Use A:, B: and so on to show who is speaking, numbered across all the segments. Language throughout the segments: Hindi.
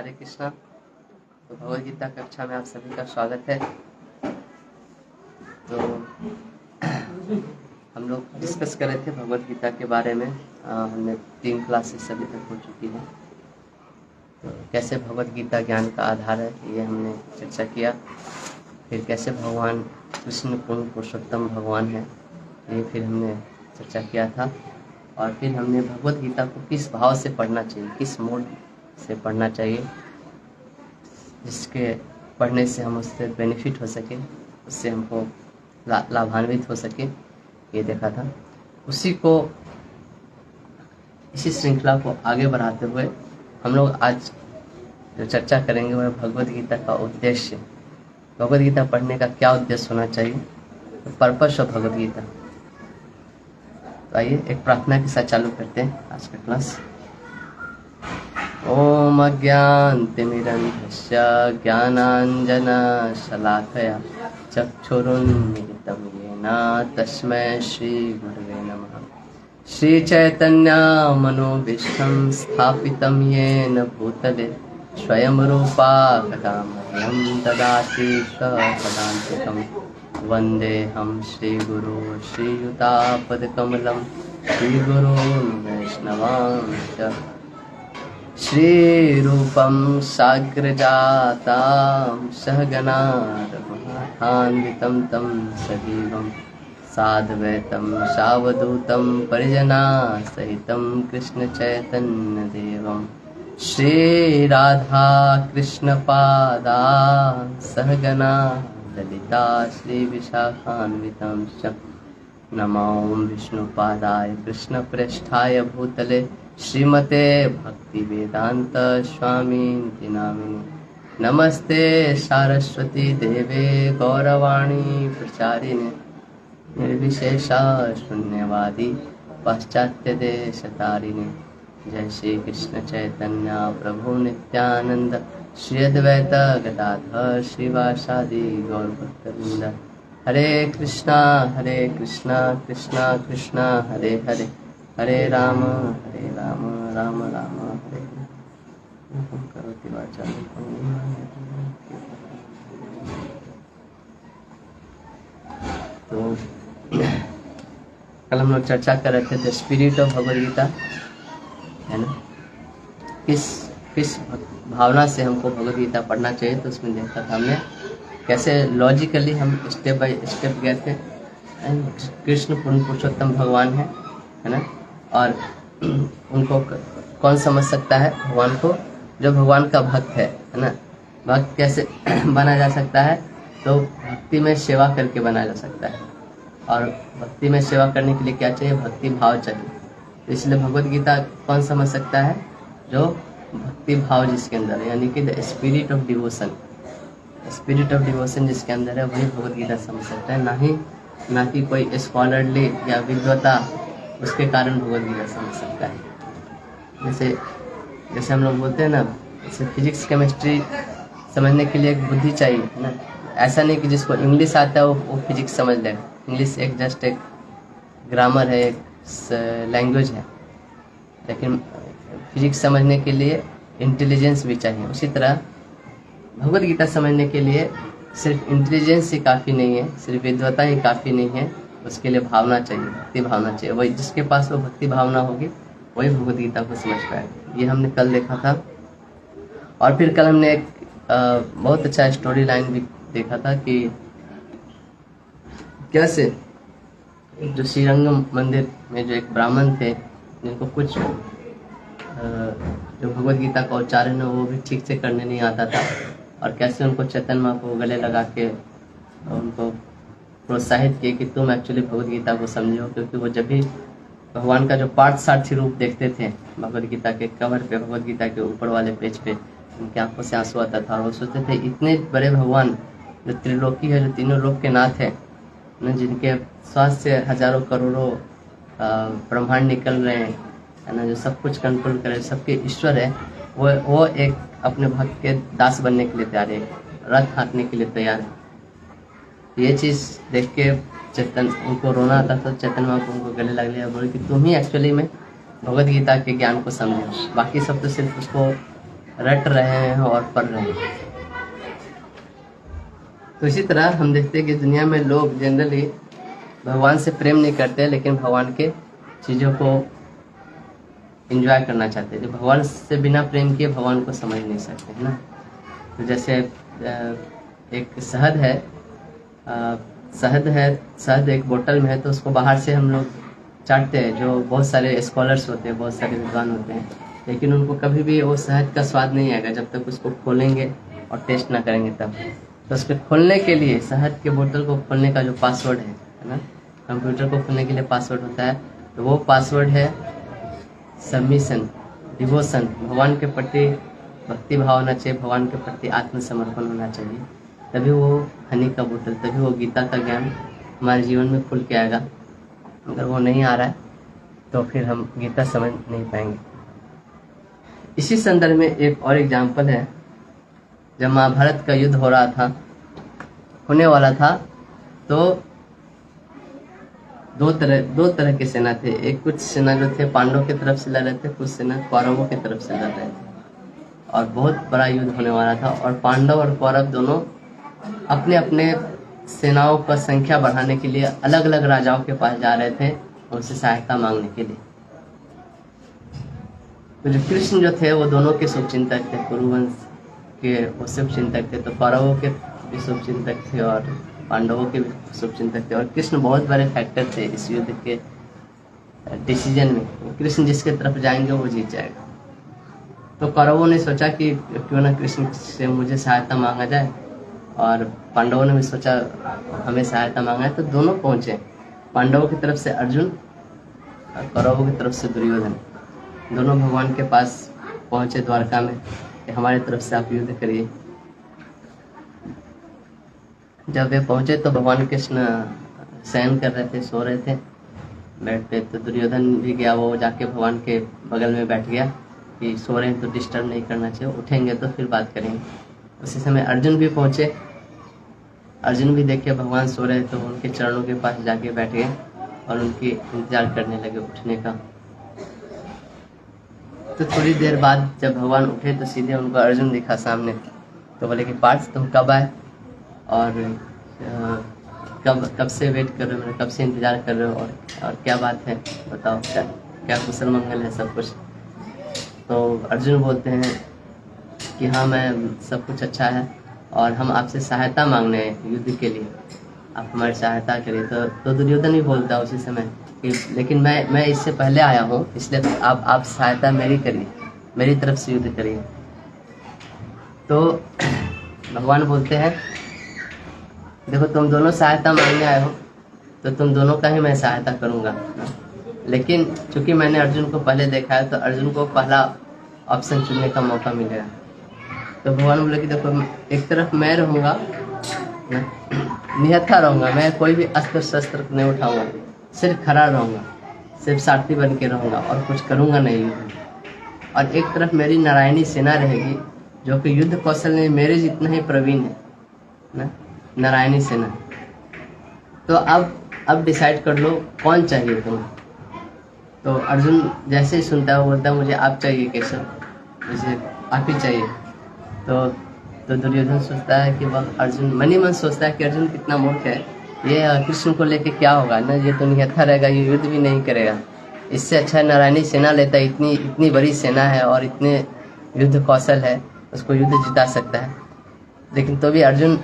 A: हरे कृष्णा। तो भगवद गीता कक्षा में आप सभी का स्वागत है। तो हम लोग डिस्कस कर रहे थे भगवद गीता के बारे में। हमने 3 क्लासेस अभी तक हो चुकी हैं। तो कैसे भगवद गीता ज्ञान का आधार है ये हमने चर्चा किया। फिर कैसे भगवान कृष्ण पूर्ण पुरुषोत्तम भगवान है ये फिर हमने चर्चा किया था। और फिर हमने भगवद गीता को किस भाव से पढ़ना चाहिए, किस मोड से पढ़ना चाहिए, जिसके पढ़ने से हम उससे बेनिफिट हो सके, उससे हमको लाभान्वित हो सके, ये देखा था। इसी श्रृंखला को आगे बढ़ाते हुए हम लोग आज जो चर्चा करेंगे वह भगवद गीता का उद्देश्य, भगवद गीता पढ़ने का क्या उद्देश्य होना चाहिए, तो पर्पस ऑफ भगवद गीता। तो आइए एक प्रार्थना के साथ चालू करते हैं आज का क्लास। ओम अज्ञानतिमिरन्धस्य ज्ञानाञ्जनशलाकया चक्षुरुन्मिलितं येन तस्मै श्रीगुरवे नमः। श्रीचैतन्यमनोभीष्टं स्थापितं येन भूतले स्वयं रूपा कदा मह्यं ददाति स्वपदान्तिकं। वन्देऽहं श्रीगुरो श्रीयुतापदकमलं श्रीगुरून् वैष्णवांश्च। श्रीरूपं साग्रजातां सहगना रघुनाथान्वितं तं सजीवं साद्वैतं सावधूतं परिजनासहितं कृष्णचैतन्यदेवं श्रीराधा कृष्णपादा सहगना ललिता श्रीविशाखान्वितं च। नमो विष्णुपादाय कृष्णप्रेष्ठाय भूतले श्रीमते भक्तिवेदांत स्वामी नामिने। नमस्ते सारस्वती देवे गौरवाणी प्रचारिणे निर्विशेषा शून्यवादी पाश्चात्य देशतारिणे। जय श्री कृष्ण चैतन्य प्रभु नित्यानंद श्री अद्वैत गदाधर श्रीवासादि गौरभक्तवृंद। हरे कृष्णा कृष्णा कृष्णा हरे हरे, हरे राम राम राम हरे हरे। तो कल हम लोग चर्चा कर रहे थे the spirit of Bhagavad Gita, है ना। किस भावना से हमको भगवद गीता पढ़ना चाहिए, तो उसमें देखा था हमने कैसे लॉजिकली हम स्टेप बाय स्टेप गए थे। कृष्ण पूर्ण पुरुषोत्तम भगवान है ना। और उनको कौन समझ सकता है भगवान को, जो भगवान का भक्त है ना। भक्त कैसे बना जा सकता है, तो भक्ति में सेवा करके बना जा सकता है। और भक्ति में सेवा करने के लिए क्या चाहिए, भक्ति भाव चाहिए। तो इसलिए भगवद गीता कौन समझ सकता है, जो भक्ति भाव जिसके अंदर है, यानी कि the spirit of devotion. Spirit of devotion जिसके अंदर है वही भगवद गीता समझ सकता है, ना कि कोई स्कॉलरली या विद्वता उसके कारण भगवद गीता समझ सकता है। जैसे हम लोग बोलते हैं ना, जैसे फिजिक्स केमिस्ट्री समझने के लिए एक बुद्धि चाहिए, है ना। ऐसा नहीं कि जिसको इंग्लिश आता है वो फिजिक्स समझ लेगा। इंग्लिश एक जस्ट एक ग्रामर है, एक लैंग्वेज है, लेकिन फिजिक्स समझने के लिए इंटेलिजेंस भी चाहिए। उसी तरह भगवद गीता समझने के लिए सिर्फ इंटेलिजेंस ही काफ़ी नहीं है, सिर्फ विद्वता ही काफ़ी नहीं है, उसके लिए भावना चाहिए, भक्ति भावना चाहिए। वही जिसके पास वो भक्ति भावना होगी वही भगवद गीता को समझ पाएगा। ये हमने कल देखा था। और फिर कल हमने एक बहुत अच्छा स्टोरी लाइन भी देखा था कि कैसे जो श्रीरंगम मंदिर में जो एक ब्राह्मण थे, जिनको कुछ जो भगवद गीता का उच्चारण है वो भी ठीक से करने नहीं आता था, और कैसे उनको चैतन्य माँ को गले लगा के उनको प्रोत्साहित किए कि तुम एक्चुअली भगवद गीता को समझो। क्योंकि वो जब भी भगवान का जो पार्थसारथी रूप देखते थे भगवद गीता के कवर पे, भगवद गीता के ऊपर वाले पेज पे, उनकी आंखों से आंसू आता था। और वो सोचते थे इतने बड़े भगवान जो त्रिलोकी है, जो तीनों लोक के नाथ है, जिनके श्वास से हजारों करोड़ों ब्रह्मांड निकल रहे हैं, है ना, जो सब कुछ कंट्रोल करे, सबके ईश्वर है, वो एक अपने भक्त के दास बनने के लिए तैयार है, रथ हाँकने के लिए तैयार है। ये चीज़ देख के उनको रोना आता था। चैतन्य माँ को उनको गले लग लिया, बोले कि तुम ही एक्चुअली में भगवद गीता के ज्ञान को समझो, बाकी सब तो सिर्फ उसको रट रहे हैं और पढ़ रहे हैं। तो इसी तरह हम देखते हैं कि दुनिया में लोग जनरली भगवान से प्रेम नहीं करते, लेकिन भगवान के चीज़ों को एंजॉय करना चाहते हैं। जो भगवान से बिना प्रेम किए भगवान को समझ नहीं सकते, है ना। तो जैसे एक शहद एक बोतल में है, तो उसको बाहर से हम लोग चाटते हैं। जो बहुत सारे स्कॉलर्स होते हैं, बहुत सारे विद्वान होते हैं, लेकिन उनको कभी भी वो शहद का स्वाद नहीं आएगा जब तक उसको खोलेंगे और टेस्ट ना करेंगे तब। तो उसके खोलने के लिए, शहद के बोतल को खोलने का जो पासवर्ड है ना, कंप्यूटर को खोलने के लिए पासवर्ड होता है, तो वो पासवर्ड है सबमिशन, डिवोशन। भगवान के प्रति भक्ति भाव होना चाहिए, भगवान के प्रति आत्मसमर्पण होना चाहिए, तभी वो हनी का बोतल, तभी वो गीता का ज्ञान हमारे जीवन में खुल के आएगा। अगर वो नहीं आ रहा है तो फिर हम गीता समझ नहीं पाएंगे। इसी संदर्भ में एक और एग्जाम्पल है। जब महाभारत का युद्ध होने वाला था, तो दो तरह के सेना थे। एक कुछ सेना जो थे पांडवों की तरफ से लड़ रहे थे, कुछ सेना कौरवों की तरफ से लड़ रहे थे, और बहुत बड़ा युद्ध होने वाला था। और पांडव और कौरव दोनों अपने अपने सेनाओं का संख्या बढ़ाने के लिए अलग अलग राजाओं के पास जा रहे थे, उनसे सहायता मांगने के लिए। तो जो कृष्ण जो थे वो दोनों के शुभचिंतक थे, कुरुवंश के वो शुभचिंतक थे। तो कौरवों के भी शुभचिंतक थे और पांडवों के भी शुभचिंतक थे। और कृष्ण बहुत बड़े फैक्टर थे इस युद्ध के डिसीजन में। कृष्ण जिसके तरफ जाएंगे वो जीत जाएगा। तो कौरवों ने सोचा कि क्यों ना कृष्ण से मुझे सहायता मांगा जाए, और पांडवों ने भी सोचा हमें सहायता मांगा है। तो दोनों पहुंचे, पांडवों की तरफ से अर्जुन और कौरवों की तरफ से दुर्योधन। दोनों भगवान के पास पहुंचे द्वारका में कि हमारी तरफ से आप युद्ध करिए। जब वे पहुंचे तो भगवान कृष्ण शयन कर रहे थे, सो रहे थे बेड पे। तो दुर्योधन भी गया, वो जाके भगवान के बगल में बैठ गया कि सो रहे हैं तो डिस्टर्ब नहीं करना चाहिए, उठेंगे तो फिर बात करेंगे। उसी समय अर्जुन भी पहुंचे। अर्जुन भी देखे भगवान सो रहे तो उनके चरणों के पास जाके बैठ गए और उनकी इंतजार करने लगे उठने का। तो थोड़ी देर बाद जब भगवान उठे तो सीधे उनको अर्जुन दिखा सामने। तो बोले कि पार्थ तुम कब आए और कब से वेट कर रहे हो, कब से इंतजार कर रहे हो, और क्या बात है बताओ, क्या कुशल मंगल है सब कुछ। तो अर्जुन बोलते हैं कि हाँ मैं सब कुछ अच्छा है और हम आपसे सहायता मांगने हैं युद्ध के लिए, आप हमारी सहायता करिए। तो दुर्योधन भी बोलता है उसी समय कि लेकिन मैं इससे पहले आया हूँ, इसलिए आप सहायता मेरी करिए, मेरी तरफ से युद्ध करिए। तो भगवान बोलते हैं देखो तुम दोनों सहायता मांगने आए हो तो तुम दोनों का ही मैं सहायता करूँगा, लेकिन चूंकि मैंने अर्जुन को पहले देखा है तो अर्जुन को पहला ऑप्शन चुनने का मौका मिलेगा। तो भगवान बोले कि देखो एक तरफ मैं रहूँगा, निहत्था रहूँगा, मैं कोई भी अस्त्र शस्त्र नहीं उठाऊँगा, सिर्फ खड़ा रहूँगा, सिर्फ सारथी बन के रहूँगा और कुछ करूँगा नहीं। और एक तरफ मेरी नारायणी सेना रहेगी जो कि युद्ध कौशल में मेरे जितना ही प्रवीण है ना, नारायणी सेना। तो अब डिसाइड कर लो कौन चाहिए तुम्हें। तो अर्जुन जैसे ही सुनता है वो बोलता है मुझे आप चाहिए केशव, मुझे आप ही चाहिए। तो दुर्योधन सोचता है कि वह अर्जुन मन ही मन सोचता है कि अर्जुन कितना मूर्ख है, ये कृष्ण को लेके क्या होगा ना, ये तो निहत्था रहेगा, ये युद्ध भी नहीं करेगा, इससे अच्छा नारायणी सेना लेता है, इतनी बड़ी सेना है और इतने युद्ध कौशल है, उसको युद्ध जिता सकता है। लेकिन तो भी अर्जुन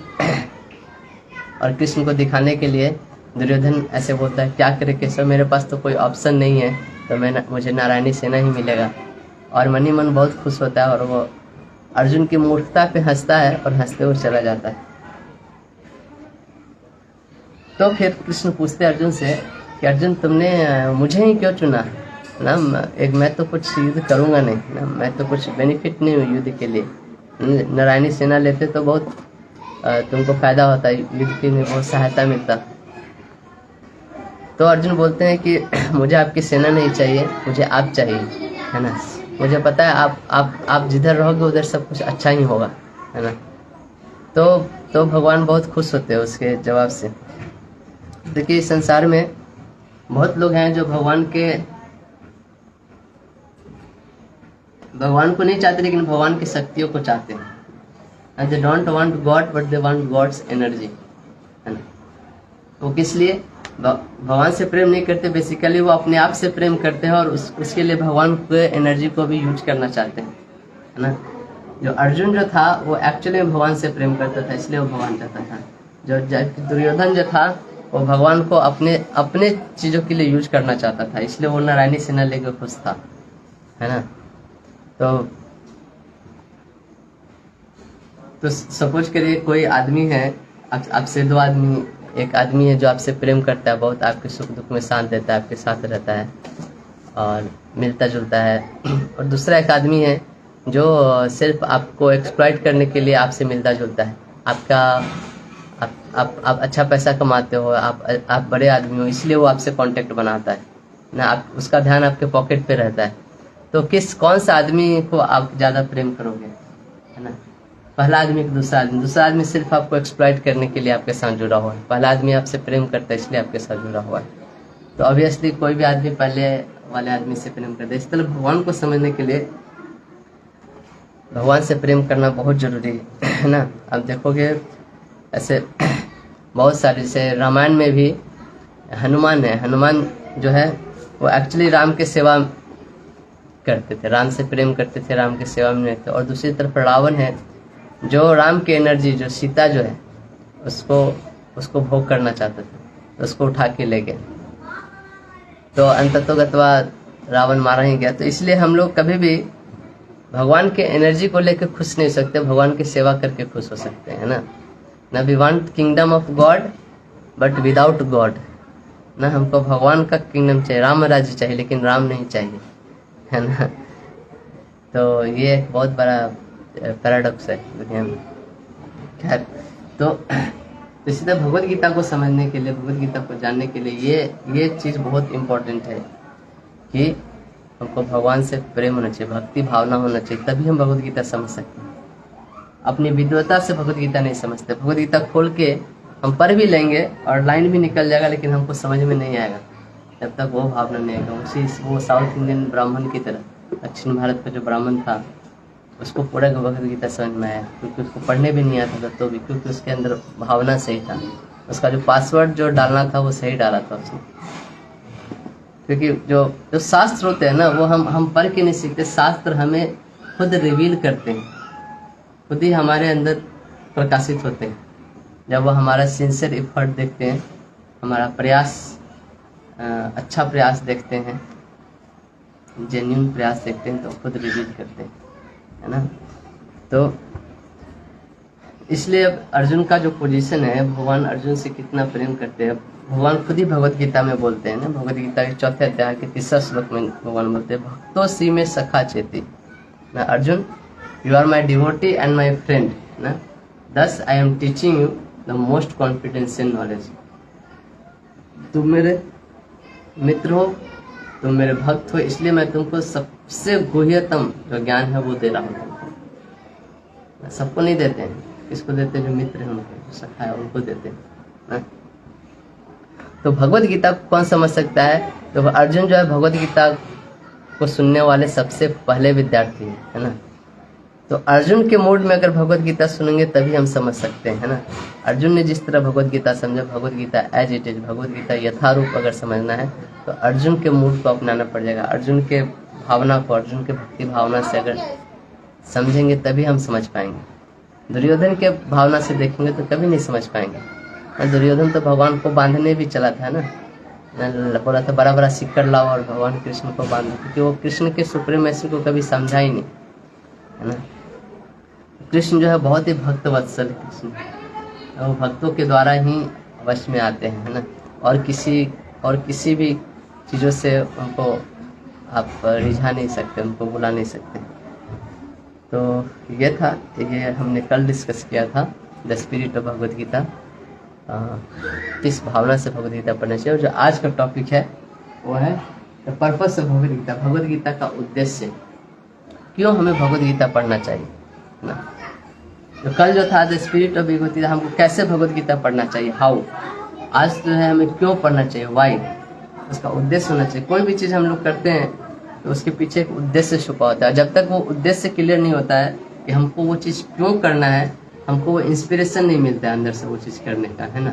A: और कृष्ण को दिखाने के लिए दुर्योधन ऐसे बोलता है क्या करे केशव, मेरे पास तो कोई ऑप्शन नहीं है, तो मुझे नारायणी सेना ही मिलेगा। और मन ही मन बहुत खुश होता है और वो अर्जुन की मूर्खता पे हंसता है और हंसते हुए चला जाता है। तो फिर कृष्ण पूछते अर्जुन से कि अर्जुन तुमने मुझे ही क्यों चुना ना, मैं तो कुछ युद्ध करूँगा नहीं ना, मैं तो कुछ बेनिफिट नहीं हूँ युद्ध के लिए, नारायणी सेना लेते तो बहुत तुमको फायदा होता, युद्ध के में बहुत सहायता मिलता। तो अर्जुन बोलते हैं कि मुझे आपकी सेना नहीं चाहिए, मुझे आप चाहिए, है ना। मुझे पता है आप जिधर रहोगे उधर सब कुछ अच्छा ही होगा, है ना। तो भगवान बहुत खुश होते हैं उसके जवाब से। देखिए संसार में बहुत लोग हैं जो भगवान के भगवान को नहीं चाहते लेकिन भगवान की शक्तियों को चाहते हैं। And they don't want God but they want God's energy, है ना। वो किस लिए भगवान से प्रेम नहीं करते, बेसिकली वो अपने आप से प्रेम करते हैं और उसके लिए भगवान के एनर्जी को भी यूज करना चाहते हैं, है ना। जो अर्जुन जो था वो एक्चुअली भगवान से प्रेम करता था, इसलिए वो भगवान चाहता था। जो दुर्योधन जो था वो भगवान को अपने अपने चीज़ों के लिए यूज करना चाहता था, इसलिए वो नारायणी सेना लेकर खुश था, है ना। तो सपोज करिए कोई आदमी है, आपसे दो आदमी, एक आदमी है जो आपसे प्रेम करता है बहुत, आपके सुख दुख में साथ देता है, आपके साथ रहता है और मिलता जुलता है, और दूसरा एक आदमी है जो सिर्फ आपको एक्सप्लॉइट करने के लिए आपसे मिलता जुलता है। आप अच्छा पैसा कमाते हो, आप बड़े आदमी हो, इसलिए वो आपसे कांटेक्ट बनाता है ना, आप उसका ध्यान आपके पॉकेट पे रहता है। तो कौन सा आदमी को आप ज़्यादा प्रेम करोगे, है ना। पहला आदमी कि दूसरा आदमी सिर्फ आपको एक्सप्लॉइट करने के लिए आपके साथ जुड़ा हुआ है। पहला आदमी आपसे प्रेम करता है इसलिए आपके साथ जुड़ा हुआ है। तो ऑब्वियसली कोई भी आदमी पहले वाले आदमी से प्रेम करता है। इस तरह भगवान को समझने के लिए भगवान से प्रेम करना बहुत जरूरी है ना। अब देखोगे ऐसे बहुत सारे, जैसे रामायण में भी हनुमान है, हनुमान जो है वो एक्चुअली राम के सेवा करते थे, राम से प्रेम करते थे, राम की सेवा में रहते। और दूसरी तरफ रावण है जो राम की एनर्जी, जो सीता जो है उसको भोग करना चाहते थे, तो उसको उठा के ले गए, तो अंततोगत्वा रावण मारा ही गया। तो इसलिए हम लोग कभी भी भगवान के एनर्जी को लेकर खुश नहीं हो सकते, भगवान की सेवा करके खुश हो सकते हैं ना। ना we want kingdom of God but without God, ना हमको भगवान का किंगडम चाहिए, राम राज्य चाहिए लेकिन राम नहीं चाहिए, है ना। तो ये एक बहुत बड़ा पैराडॉक्स है दुनिया में। खैर, तो इसी तरह भगवत गीता को समझने के लिए, भगवत गीता को जानने के लिए ये चीज़ बहुत इम्पोर्टेंट है कि हमको भगवान से प्रेम होना चाहिए, भक्ति भावना होना चाहिए, तभी हम भगवत गीता समझ सकते हैं। अपनी विद्वता से भगवत गीता नहीं समझते। भगवत गीता खोल के हम पढ़ भी लेंगे और लाइन भी निकल जाएगा, लेकिन हमको समझ में नहीं आएगा जब तक वो भावना नहीं आएगा। वो साउथ इंडियन ब्राह्मण की तरह, दक्षिण भारत का जो ब्राह्मण था उसको पूरा भगवत गीता समझ में आया, क्योंकि उसको पढ़ने भी नहीं आता था तो भी, क्योंकि उसके अंदर भावना सही था, उसका जो पासवर्ड जो डालना था वो सही डाला था उसने। क्योंकि जो शास्त्र होते हैं ना वो हम पढ़ के नहीं सीखते, शास्त्र हमें खुद रिवील करते हैं, खुद ही हमारे अंदर प्रकाशित होते हैं। जब वो हमारा सिंसियर एफर्ट देखते हैं, हमारा प्रयास, अच्छा प्रयास देखते हैं, जेन्युइन प्रयास देखते हैं, तो खुद रिवील करते हैं, है ना। तो इसलिए अब अर्जुन का जो पोजीशन है, भगवान अर्जुन से कितना प्रेम करते हैं, भगवान खुद ही भगवत गीता में बोलते हैं ना। भगवत गीता के 4थे अध्याय के 3रा श्लोक में भगवान बोलते हैं, भक्तो सी में सखा चेती ना, Arjun you are my devotee and my friend ना, thus I am teaching you the most confidential knowledge. तुम मेरे मित्र हो, तुम मेरे भक्त हो, इसलिए मैं तुमको सबसे गुह्यतम जो ज्ञान है वो दे रहा हूँ। सबको नहीं देते हैं, किसको देते हैं? जो मित्र हैं उनको, जो सखा है उनको देते हैं ना। तो भगवत गीता को कौन समझ सकता है? तो अर्जुन जो है भगवत गीता को सुनने वाले सबसे पहले विद्यार्थी है ना। तो अर्जुन के मूड में अगर भगवत गीता सुनेंगे तभी हम समझ सकते हैं, है ना। अर्जुन ने जिस तरह भगवत गीता समझा, Bhagavad Gita as it is, Bhagavad Gita यथारूप अगर समझना है तो अर्जुन के मूड को अपनाना पड़ जाएगा। अर्जुन के भावना को, अर्जुन के भक्ति भावना से अगर समझेंगे तभी हम समझ पाएंगे। दुर्योधन के भावना से देखेंगे तो कभी नहीं समझ पाएंगे। दुर्योधन तो भगवान को बांधने भी चला था ना, बोला था बड़ा बड़ा सिक्कर लाओ और भगवान कृष्ण को बांधो, क्योंकि वो कृष्ण के सुप्रीमेसी को कभी समझा ही नहीं, है ना। कृष्ण जो है बहुत ही भक्त वत्सल कृष्ण, वो भक्तों के द्वारा ही वश में आते हैं, है ना। और किसी भी चीज़ों से उनको आप रिझा नहीं सकते, उनको बुला नहीं सकते। तो ये था, ये हमने कल डिस्कस किया था, the spirit of Bhagavad Gita, किस भावना से भगवद गीता पढ़ना चाहिए। और जो आज का टॉपिक है वो है the purpose of Bhagavad Gita, Bhagavad Gita का उद्देश्य, क्यों हमें भगवद गीता पढ़ना चाहिए ना। तो कल जो था the spirit of Bhagavad Gita, हमको कैसे भगवद गीता पढ़ना चाहिए, हाउ। आज जो है हमें क्यों पढ़ना चाहिए, वाई, उसका उद्देश्य होना चाहिए। कोई भी चीज़ हम लोग करते हैं तो उसके पीछे एक उद्देश्य छुपा होता है। जब तक वो उद्देश्य क्लियर नहीं होता है कि हमको वो चीज़ क्यों करना है, हमको वो इंस्पिरेशन नहीं मिलता है अंदर से वो चीज़ करने का, है ना।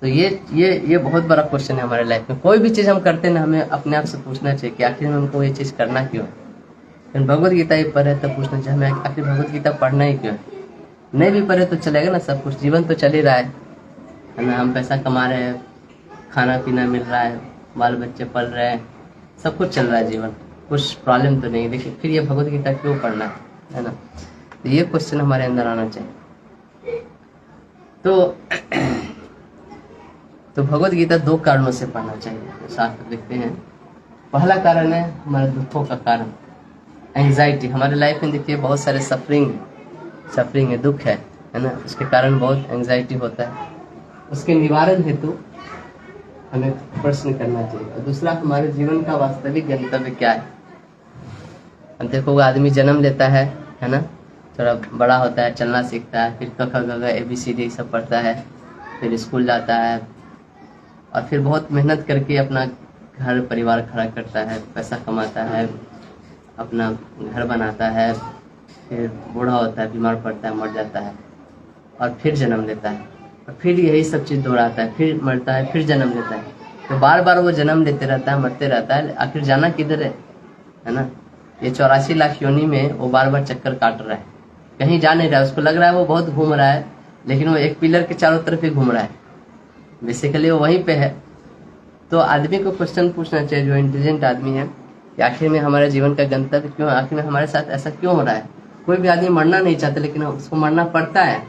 A: तो ये बहुत बड़ा क्वेश्चन है हमारे लाइफ में। कोई भी चीज़ हम करते हैं ना, हमें अपने आप से पूछना चाहिए कि आखिर में हमको ये चीज़ करना क्यों है। लेकिन भगवत गीता ही पढ़े तो पूछना चाहिए हमें आखिर भगवत गीता पढ़ना ही क्यों है। नहीं भी पढ़े तो चलेगा ना, सब कुछ, जीवन तो चल ही रहा है ना। हम पैसा कमा रहे हैं, खाना पीना मिल रहा है, बाल बच्चे पल रहे हैं, सब कुछ चल रहा है जीवन, कुछ प्रॉब्लम तो नहीं। देखिए फिर ये भगवत गीता क्यों पढ़ना है ना। तो ये क्वेश्चन हमारे अंदर आना चाहिए। तो भगवत गीता 2 कारणों से पढ़ना चाहिए, शास्त्र लिखते हैं। पहला कारण है हमारे दुखों का कारण, एंजाइटी। हमारे लाइफ में देखिए बहुत सारे सफरिंग है, दुख है ना। उसके कारण बहुत एंजाइटी होता है। उसके निवारण हेतु हमें प्रश्न करना चाहिए। और दूसरा, हमारे जीवन का वास्तविक गंतव्य क्या है। हम देखो आदमी जन्म लेता है ना, थोड़ा बड़ा होता है, चलना सीखता है, फिर क ख ग घ ABCD सब पढ़ता है, फिर स्कूल जाता है और फिर बहुत मेहनत करके अपना घर परिवार खड़ा करता है, पैसा कमाता है, अपना घर बनाता है, फिर बूढ़ा होता है, बीमार पड़ता है, मर जाता है और फिर जन्म लेता है और फिर यही सब चीज़ दोहराता है, फिर मरता है, फिर जन्म लेता है। तो बार बार वो जन्म लेते रहता है, मरते रहता है, आखिर जाना किधर है ना। ये 84 लाख योनि में वो बार बार चक्कर काट रहा है, कहीं जा नहीं रहा है। उसको लग रहा है वो बहुत घूम रहा है, लेकिन वो एक पिलर के चारों तरफ ही घूम रहा है, बेसिकली वो वहीं पे है। तो आदमी को क्वेश्चन पूछना चाहिए, जो इंटेलिजेंट आदमी है, कि आखिर में हमारे जीवन का गंतव्य क्यों है, आखिर में हमारे साथ ऐसा क्यों हो रहा है। कोई भी आदमी मरना नहीं चाहता, लेकिन उसको मरना पड़ता है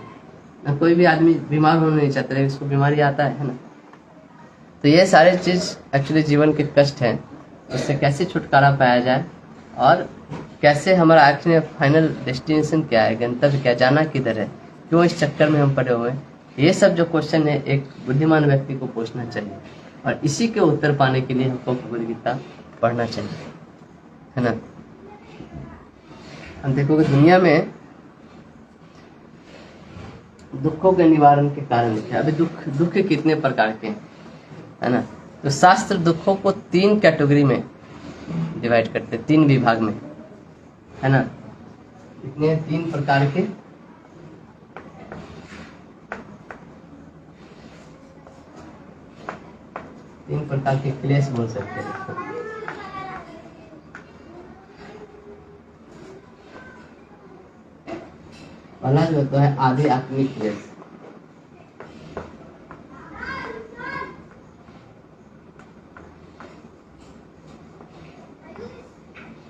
A: ना। कोई भी आदमी बीमार होना नहीं चाहता, लेकिन उसको बीमारी आता है ना। तो ये सारे चीज़ एक्चुअली जीवन के कष्ट हैं, उससे कैसे छुटकारा पाया जाए और कैसे हमारा आखिर में फाइनल डेस्टिनेशन क्या है, गंतव्य क्या, जाना किधर है, क्यों इस चक्कर में हम पड़े हुए हैं। ये सब जो क्वेश्चन है एक बुद्धिमान व्यक्ति को पूछना चाहिए और इसी के उत्तर पाने के लिए हमको भगवद गीता पढ़ना चाहिए, है ना। हम देखोगे दुनिया में दुखों के निवारण के कारण लिखे। अभी दुख कितने प्रकार के हैं, है ना। तो शास्त्र दुखों को 3 कैटेगरी में डिवाइड करते हैं, 3 विभाग में, है ना। इतने 3 प्रकार के, क्लेश बोल सकते हैं। पहला जो होता है आदि आत्मिक क्लेश।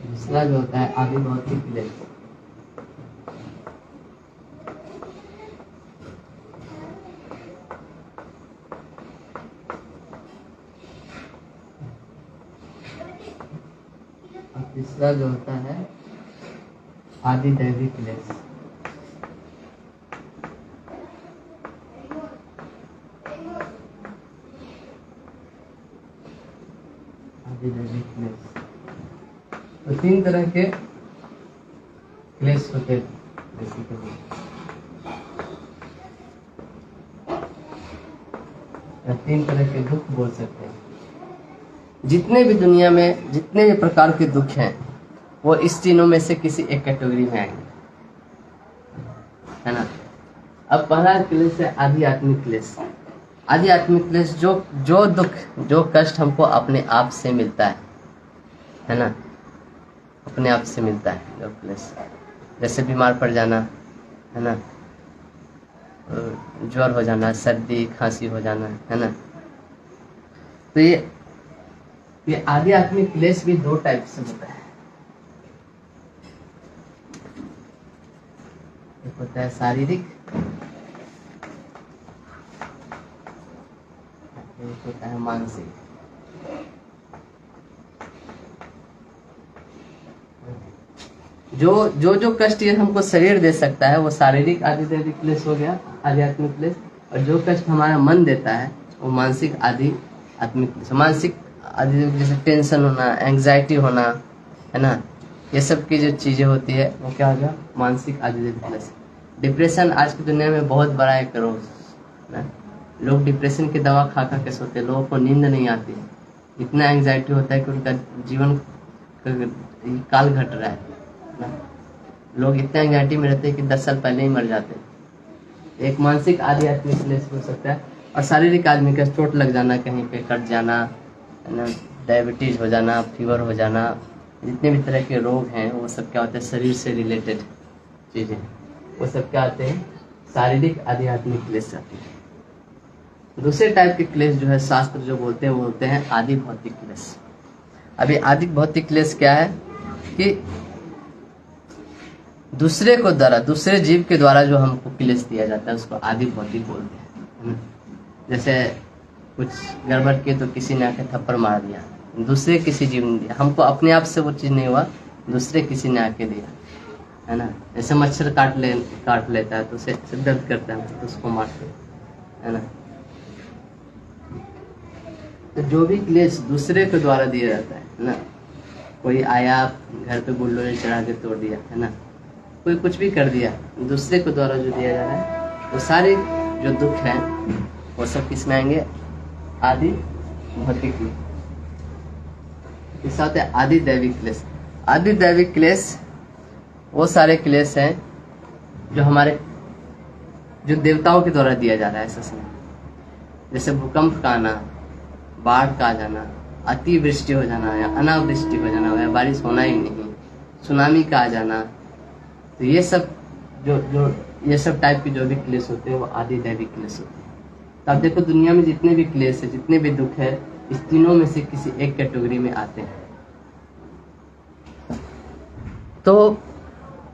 A: दूसरा जो होता है आदि भौतिक क्लेश। और तीसरा जो होता है आदि दैविक क्लेश। तो 3 तरह के क्लेश होते बेसिकली, 3 तरह के दुख बोल सकते हैं। जितने भी दुनिया में जितने भी प्रकार के दुख हैं वो इस तीनों में से किसी एक कैटेगरी में आएंगे, है ना। अब पहला क्लेश है आध्यात्मिक क्लेश। आध्यात्मिक क्लेश जो दुख, जो कष्ट हमको अपने आप से मिलता है ना, अपने आप से मिलता है जो क्लेश, जैसे बीमार पड़ जाना, है ना, ज्वर हो जाना, सर्दी खांसी हो जाना, है ना। तो ये आध्यात्मिक क्लेश भी 2 टाइप से होता है। एक होता है शारीरिक, एक होता है मानसिक। जो कष्ट ये हमको शरीर दे सकता है वो शारीरिक आध्यात्मिक क्लेश हो गया, आध्यात्मिक क्लेश। और जो कष्ट हमारा मन देता है वो मानसिक आध्यात्मिक क्लेश। मानसिक आदि जैसे टेंशन होना, एंग्जाइटी होना, है ना, ये सब की जो चीज़ें होती है वो क्या हो गया, मानसिक आध्यात्मिक क्लेश। डिप्रेशन आज की दुनिया में बहुत बड़ा एक रोग है। लोग डिप्रेशन की दवा खा खा के सोते, लोगों को नींद नहीं आती है, इतना एंग्जाइटी होता है कि उनका जीवन काल घट रहा है ना। लोग इतना एंग्जाइटी में रहते हैं कि 10 साल पहले ही मर जाते हैं। एक मानसिक आध्यात्मिक क्लेश हो सकता है, और शारीरिक आदमी का चोट लग जाना, कहीं पे कट जाना है ना, डायबिटीज हो जाना, फीवर हो जाना, जितने भी तरह के रोग हैं वो सब क्या होते हैं, शरीर से रिलेटेड चीज़ें, वो सब क्या आते हैं, शारीरिक आध्यात्मिक क्लेश आते हैं। दूसरे टाइप के क्लेश जो है शास्त्र जो बोलते हैं वो होते हैं आदि भौतिक क्लेश। अभी आदि भौतिक क्लेश क्या है कि दूसरे को द्वारा, दूसरे जीव के द्वारा जो हमको क्लेश दिया जाता है उसको आदि भौतिक बोलते हैं। जैसे कुछ गड़बड़ किए तो किसी ने आके थप्पड़ मार दिया, दूसरे किसी जीव ने दिया, हमको अपने आप से वो चीज़ नहीं हुआ, दूसरे किसी ने आके दिया, है ना। जैसे मच्छर काट लेता है तो उसे दर्द करता है तो उसको मारते है ना। तो जो भी क्लेश दूसरे के द्वारा दिया जाता है ना, कोई आया घर पे बुलडोजर चढ़ा के तोड़ दिया, है ना, कोई कुछ भी कर दिया, दूसरे के द्वारा जो दिया जा रहा है, वो सारे जो दुख हैं वो सब किस में आएंगे, आदि भौतिक में। इसका होता है आदि दैविक क्लेश। आदि दैविक क्लेश वो सारे क्लेश हैं जो हमारे, जो देवताओं के द्वारा दिया जा रहा है ऐसा समय, जैसे भूकंप का आना, बाढ़ का आ जाना, अतिवृष्टि हो जाना या अनावृष्टि हो जाना या बारिश होना ही नहीं, सुनामी का आ जाना। तो ये सब ये सब टाइप के जो भी क्लेश होते हैं वो आदि दैविक क्लेश होते हैं। तो आप देखो दुनिया में जितने भी क्लेश है, जितने भी दुख है, इस तीनों में से किसी एक कैटेगरी में आते हैं। तो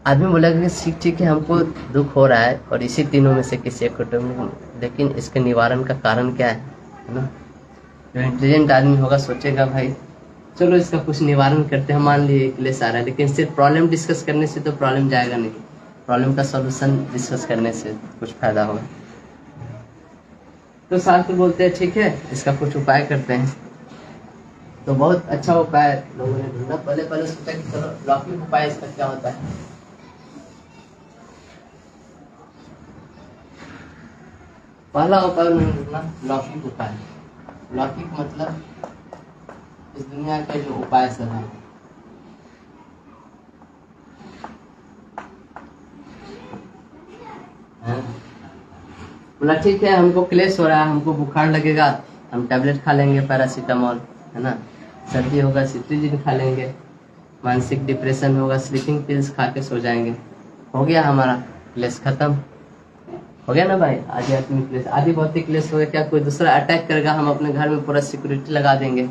A: आदमी बोलेगा कि ठीक है हमको दुख हो रहा है और इसी तीनों में से किसी एक कैटेगरी में, लेकिन इसके निवारण का कारण क्या है ना। जो इंटेलिजेंट आदमी होगा सोचेगा भाई चलो इसका कुछ निवारण करते हैं, मान लिए क्लेश आ रहा है, लेकिन सिर्फ प्रॉब्लम डिस्कस करने से तो प्रॉब्लम जाएगा नहीं, प्रॉब्लम का सॉल्यूशन डिस्कस करने से कुछ फायदा होगा। तो शास्त्र बोलते हैं ठीक है इसका कुछ उपाय करते हैं। तो बहुत अच्छा उपाय लोगों ने ढूंढा, पहले सोचा कि चलो लौकिक उपाय इसका क्या होता है। पहला उपाय उन्होंने ढूंढा लौकिक उपाय। लौकिक मतलब इस दुनिया के जो उपाय सब हैं, बोला ठीक है हमको क्लेश हो रहा है, हमको बुखार लगेगा, हम टैबलेट खा लेंगे पैरासीटामोल, है ना, सर्दी होगा सिट्रीजिन खा लेंगे, मानसिक डिप्रेशन होगा स्लीपिंग पिल्स खा के सो जाएंगे, हो गया हमारा क्लेश खत्म, हो गया ना भाई। आध्यात्मिक क्लेश, आदि भौतिक क्लेश हो गया। क्या कोई दूसरा अटैक करेगा, हम अपने घर में पूरा सिक्योरिटी लगा देंगे,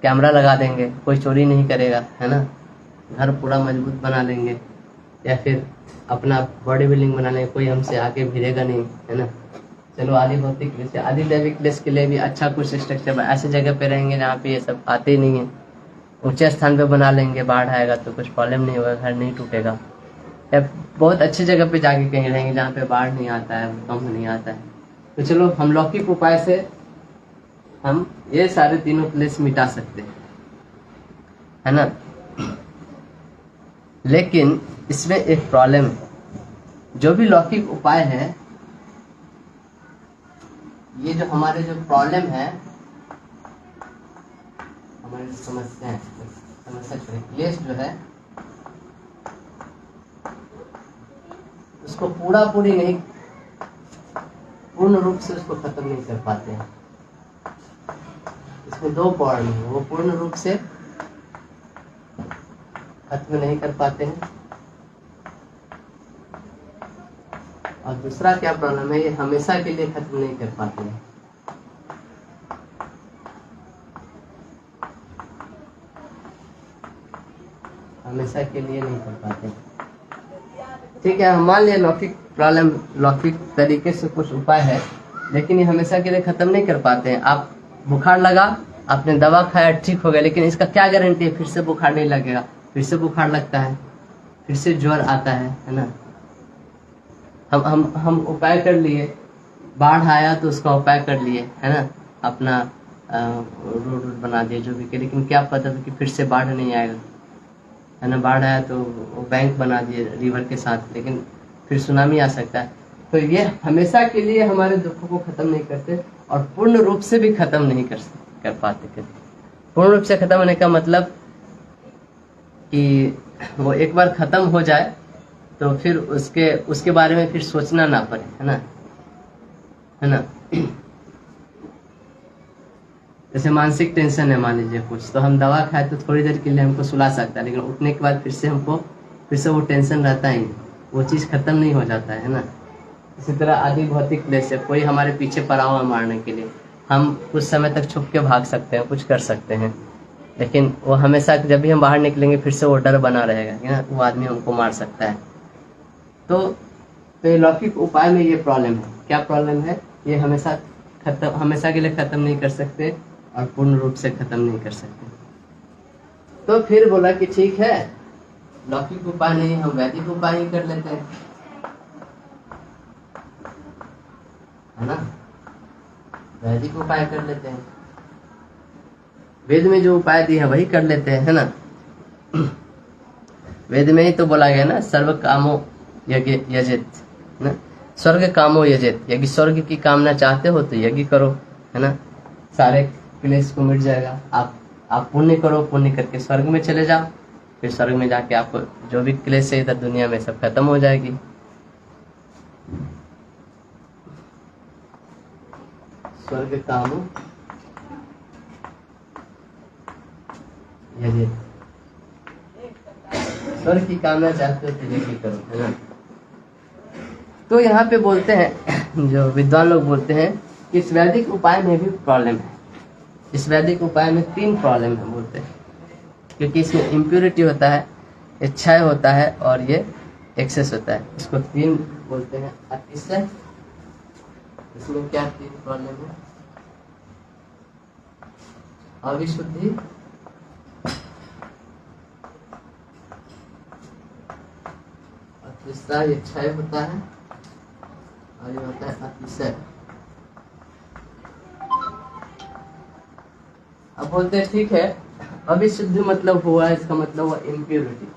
A: कैमरा लगा देंगे, कोई चोरी नहीं करेगा, है ना, घर पूरा मजबूत बना लेंगे, या फिर अपना बॉडी बिल्डिंग बना लेंगे, कोई हमसे आके भिड़ेगा नहीं, है ना। चलो आदि भौतिक क्लेश, आदि दैविक क्लेश के लिए भी अच्छा कुछ स्ट्रक्चर, ऐसे जगह पे रहेंगे जहाँ पे ये सब आते ही नहीं है, ऊंचे स्थान पे बना लेंगे, बाढ़ आएगा तो कुछ प्रॉब्लम नहीं होगा, घर नहीं टूटेगा। या बहुत अच्छी जगह पे जाके कहीं रहेंगे जहाँ पे बाढ़ नहीं आता है, भूकंप नहीं आता है। तो चलो हम लौकिक उपाय से हम ये सारे तीनों क्लेश मिटा सकते हैं, है ना। लेकिन इसमें एक प्रॉब्लम है, जो भी लौकिक उपाय है, ये जो हमारे जो प्रॉब्लम है, हमारी समस्या क्लेश जो है उसको पूरी नहीं, पूर्ण रूप से उसको खत्म नहीं कर पाते हैं। इसमें दो पॉइंट है, वो पूर्ण रूप से खत्म नहीं कर पाते हैं, और दूसरा क्या प्रॉब्लम है, ये हमेशा के लिए खत्म नहीं कर पाते हैं। हमेशा के लिए नहीं कर पाते हैं। ठीक है, हम मान लिया लौकिक प्रॉब्लम, लौकिक तरीके से कुछ उपाय है, लेकिन ये हमेशा के लिए खत्म नहीं कर पाते हैं। आप बुखार लगा, आपने दवा खाया, ठीक हो गया, लेकिन इसका क्या गारंटी है फिर से बुखार नहीं लगेगा, फिर से बुखार लगता है, फिर से ज्वर आता है ना। हम उपाय कर लिए, बाढ़ आया तो उसका उपाय कर लिए, है ना, अपना रोड बना दिए जो भी के, लेकिन क्या पता था कि फिर से बाढ़ नहीं आएगा, है ना। बाढ़ आया तो वो बैंक बना दिए रिवर के साथ, लेकिन फिर सुनामी आ सकता है। तो ये हमेशा के लिए हमारे दुखों को खत्म नहीं करते और पूर्ण रूप से भी खत्म नहीं कर पाते कभी। पूर्ण रूप से खत्म होने का मतलब कि वो एक बार खत्म हो जाए तो फिर उसके उसके बारे में फिर सोचना ना पड़े, है ना, है ना। जैसे मानसिक टेंशन है मान लीजिए कुछ, तो हम दवा खाए तो थोड़ी देर के लिए हमको सुला सकता है, लेकिन उठने के बाद फिर से हमको फिर से वो टेंशन रहता ही नहीं, वो चीज़ खत्म नहीं हो जाता है ना। इसी तरह आदि भौतिक क्लेश है, कोई हमारे पीछे पड़ा हुआ मारने के लिए, हम कुछ समय तक छुप के भाग सकते हैं, कुछ कर सकते हैं, लेकिन वो हमेशा जब भी हम बाहर निकलेंगे फिर से वो डर बना रहेगा कि ना वो आदमी हमको मार सकता है। तो ये लौकिक उपाय में ये प्रॉब्लम है। क्या प्रॉब्लम है? ये हमेशा के लिए खत्म नहीं कर सकते और पूर्ण रूप से खत्म नहीं कर सकते। तो फिर बोला कि ठीक है, लौकिक उपाय नहीं, हम वैदिक उपाय ही कर लेते हैं, है ना, वैदिक उपाय कर लेते हैं, वेद में जो उपाय दिए हैं वही कर लेते हैं, है ना। वेद में ही तो बोला गया ना, सर्व कामो यज्ञ यजित, ना, स्वर्ग कामो यजित, यदि स्वर्ग की कामना चाहते हो तो यज्ञ करो, है ना, सारे क्लेश को मिट जाएगा। आप पुण्य करो, पुण्य करके स्वर्ग में चले जाओ, फिर स्वर्ग में जाके आपको जो भी क्लेश है इधर दुनिया में सब खत्म हो जाएगी। स्वर्ग कामो यजित, स्वर्ग की कामना चाहते हो तो यज्ञ करो, है ना। तो यहाँ पे बोलते हैं, जो विद्वान लोग बोलते हैं, इस वैदिक उपाय में भी प्रॉब्लम है। इस वैदिक उपाय में 3 प्रॉब्लम है बोलते हैं, क्योंकि इसमें इम्प्योरिटी होता है, इच्छाएं होता है और ये एक्सेस होता है। इसको 3 बोलते हैं, अतिशय। इसमें क्या 3 प्रॉब्लम है? अविशुद्धि, तीसरा इच्छाएं होता है और ये होता है अतिशय। अब बोलते हैं ठीक है, अविशुद्ध मतलब हुआ, इसका मतलब हुआ इम्प्योरिटी।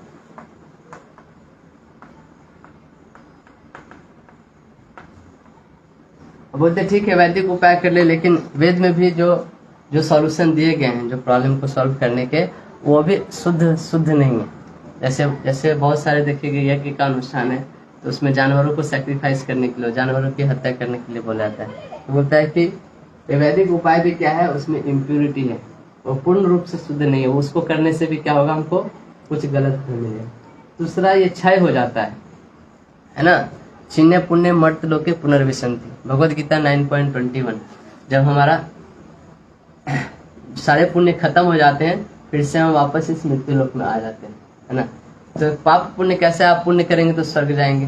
A: अब बोलते हैं ठीक है वैदिक उपाय कर ले, लेकिन वेद में भी जो सॉल्यूशन दिए गए हैं जो प्रॉब्लम को सॉल्व करने के, वो भी शुद्ध नहीं है। जैसे बहुत सारे देखिए यज्ञ का अनुष्ठान है, तो उसमें जानवरों को सेक्रीफाइस करने के लिए, जानवरों की हत्या करने के लिए बोला जाता है। तो बोलता है कि वैदिक उपाय भी क्या है, उसमें इम्प्योरिटी है, वो पूर्ण रूप से शुद्ध नहीं है, उसको करने से भी क्या होगा, हमको कुछ गलत फल मिलेगा। दूसरा ये क्षय हो जाता है ना, छिन्ने पुण्य मर्त लोके पुनर्विशंति, भगवद गीता 9.21। जब हमारा सारे पुण्य खत्म हो जाते हैं, फिर से हम वापस इस मृत्यु लोक में आ जाते हैं, है ना। तो पाप पुण्य कैसे, आप पुण्य करेंगे तो स्वर्ग जाएंगे।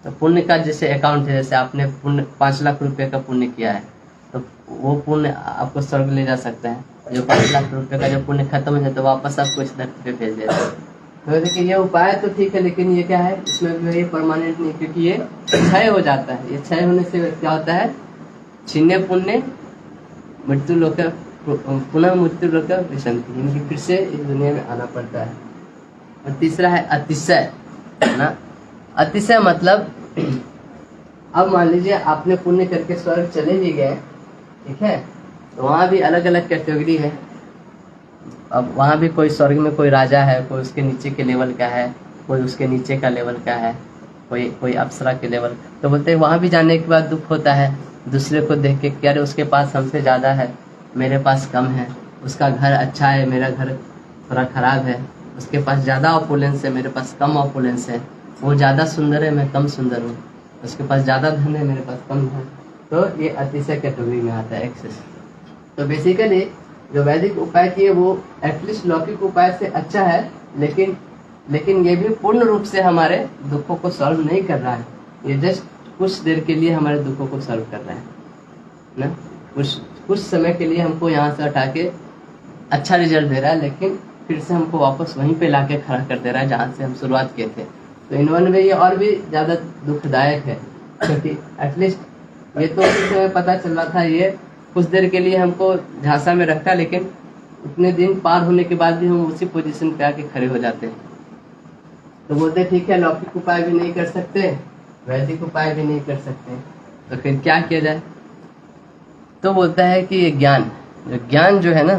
A: तो पुण्य का जैसे अकाउंट है, जैसे आपने पुण्य 5 लाख रुपए का पुण्य किया है, तो वो पुण्य आपको स्वर्ग ले जा सकता है। जो 5 लाख रुपए का जब पुण्य खत्म हो जाए तो वापस आपको इस धरती पे भेज देता है। तो देखिए ये उपाय तो ठीक है, लेकिन ये क्या है, इसमें भी ये परमानेंट नहीं, क्योंकि ये क्षय हो जाता है। ये क्षय होने से क्या होता है, छिन्ने पुण्य मृत्यु लोक, पुनः मृत्यु लोक विशंति, इनकी फिर से इस दुनिया में आना पड़ता है। और तीसरा है अतिशय, है ना। अतिशय मतलब अब मान लीजिए आपने पुण्य करके स्वर्ग चले भी गए, ठीक है, तो वहाँ भी अलग अलग कैटेगरी है। अब वहाँ भी कोई स्वर्ग में कोई राजा है, कोई उसके नीचे के लेवल का है, कोई उसके नीचे का लेवल का है, कोई अप्सरा के लेवल। तो बोलते हैं वहाँ भी जाने के बाद दुख होता है, दूसरे को देख के कि अरे उसके पास हमसे ज़्यादा है, मेरे पास कम है, उसका घर अच्छा है, मेरा घर थोड़ा खराब है, उसके पास ज़्यादा ऑपुलेंस है, मेरे पास कम ऑपुलेंस है, वो ज़्यादा सुंदर है, मैं कम सुंदर हूँ, उसके पास ज़्यादा धन है, मेरे पास कम है। तो ये अतिशय कैटेगरी में आता है, एक्सेस। तो बेसिकली जो वैदिक उपाय किए वो एटलीस्ट लौकिक उपाय से अच्छा है, लेकिन ये भी पूर्ण रूप से हमारे दुखों को सॉल्व नहीं कर रहा है। ये जस्ट कुछ देर के लिए हमारे दुखों को सॉल्व कर रहा है ना, कुछ समय के लिए हमको यहाँ से हटा के अच्छा रिजल्ट दे रहा है, लेकिन फिर से हमको वापस वहीं पे लाके खड़ा कर दे रहा है जहाँ से हम शुरुआत किए थे। तो इन वन वे ये और भी ज़्यादा दुखदायक है, क्योंकि एटलीस्ट ये तो उस समय पता चल रहा था, ये कुछ देर के लिए हमको झांसा में रखा, लेकिन उतने दिन पार होने के बाद भी हम उसी पोजीशन पे आके खड़े हो जाते हैं। तो बोलते ठीक है लौकिक उपाय भी नहीं कर सकते, वैदिक उपाय भी नहीं कर सकते, तो फिर क्या किया जाए। तो बोलता है कि ये ज्ञान जो है ना,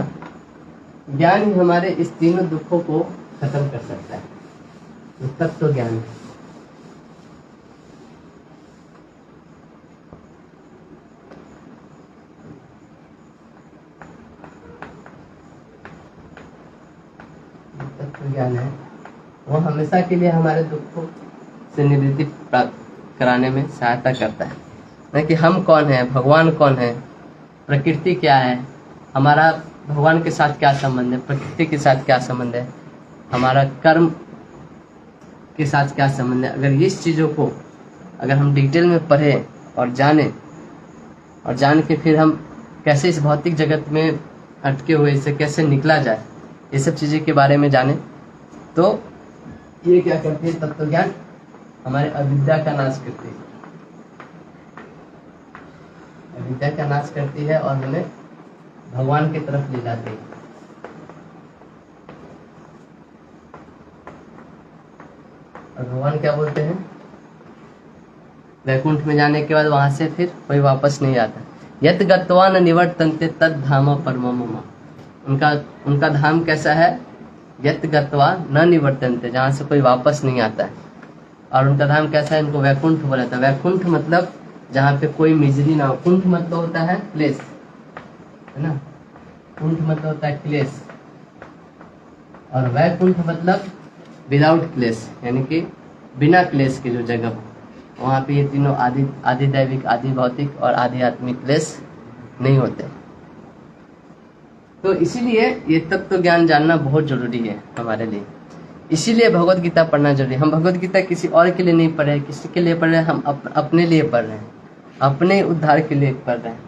A: ज्ञान ही हमारे इस तीनों दुखों को खत्म कर सकता है, ये तत्व ज्ञान है। तत्व ज्ञान है वो हमेशा के लिए हमारे दुखों से निवृत्ति प्राप्त कराने में सहायता करता है। न कि हम कौन है, भगवान कौन है, प्रकृति क्या है, हमारा भगवान के साथ क्या संबंध है, प्रकृति के साथ क्या संबंध है, हमारा कर्म के साथ क्या संबंध है। अगर इस चीज़ों को अगर हम डिटेल में पढ़ें और जानें और जान के फिर हम कैसे इस भौतिक जगत में अटके हुए इससे कैसे निकला जाए, ये सब चीज़ें के बारे में जानें, तो ये क्या करती है, तत्व ज्ञान हमारे अविद्या का नाश करती है, अविद्या का नाश करती है और हमें भगवान की तरफ ले जाती है। और भगवान क्या बोलते हैं, वैकुंठ में जाने के बाद वहां से फिर कोई वापस नहीं आता। यत गत्वा न निवर्तन्ते तद धाम परमो मम। उनका धाम कैसा है, यत गत्वा न निवर्तन्ते, जहाँ से कोई वापस नहीं आता है। और उनका धाम कैसा है, इनको वैकुंठ बोला था। वैकुंठ मतलब जहाँ पे कोई मिजरी ना हो। कुंठ मतलब होता है क्लेश, है ना, कुंठ मतलब होता है क्लेश, और वैकुंठ मतलब विदाउट क्लेश, यानी कि बिना क्लेश की जो जगह हो, वहाँ पे ये तीनों आदि दैविक, आदि भौतिक और आदि आत्मिक क्लेश नहीं होते। तो इसीलिए ये तत्व ज्ञान जानना बहुत जरूरी है हमारे लिए। इसीलिए भगवत गीता पढ़ना जरूरी है। हम भगवत गीता किसी और के लिए नहीं पढ़ रहे, किसी के लिए पढ़ रहे हैं, हम अपने लिए पढ़ रहे हैं, अपने उद्धार के लिए पढ़ रहे हैं।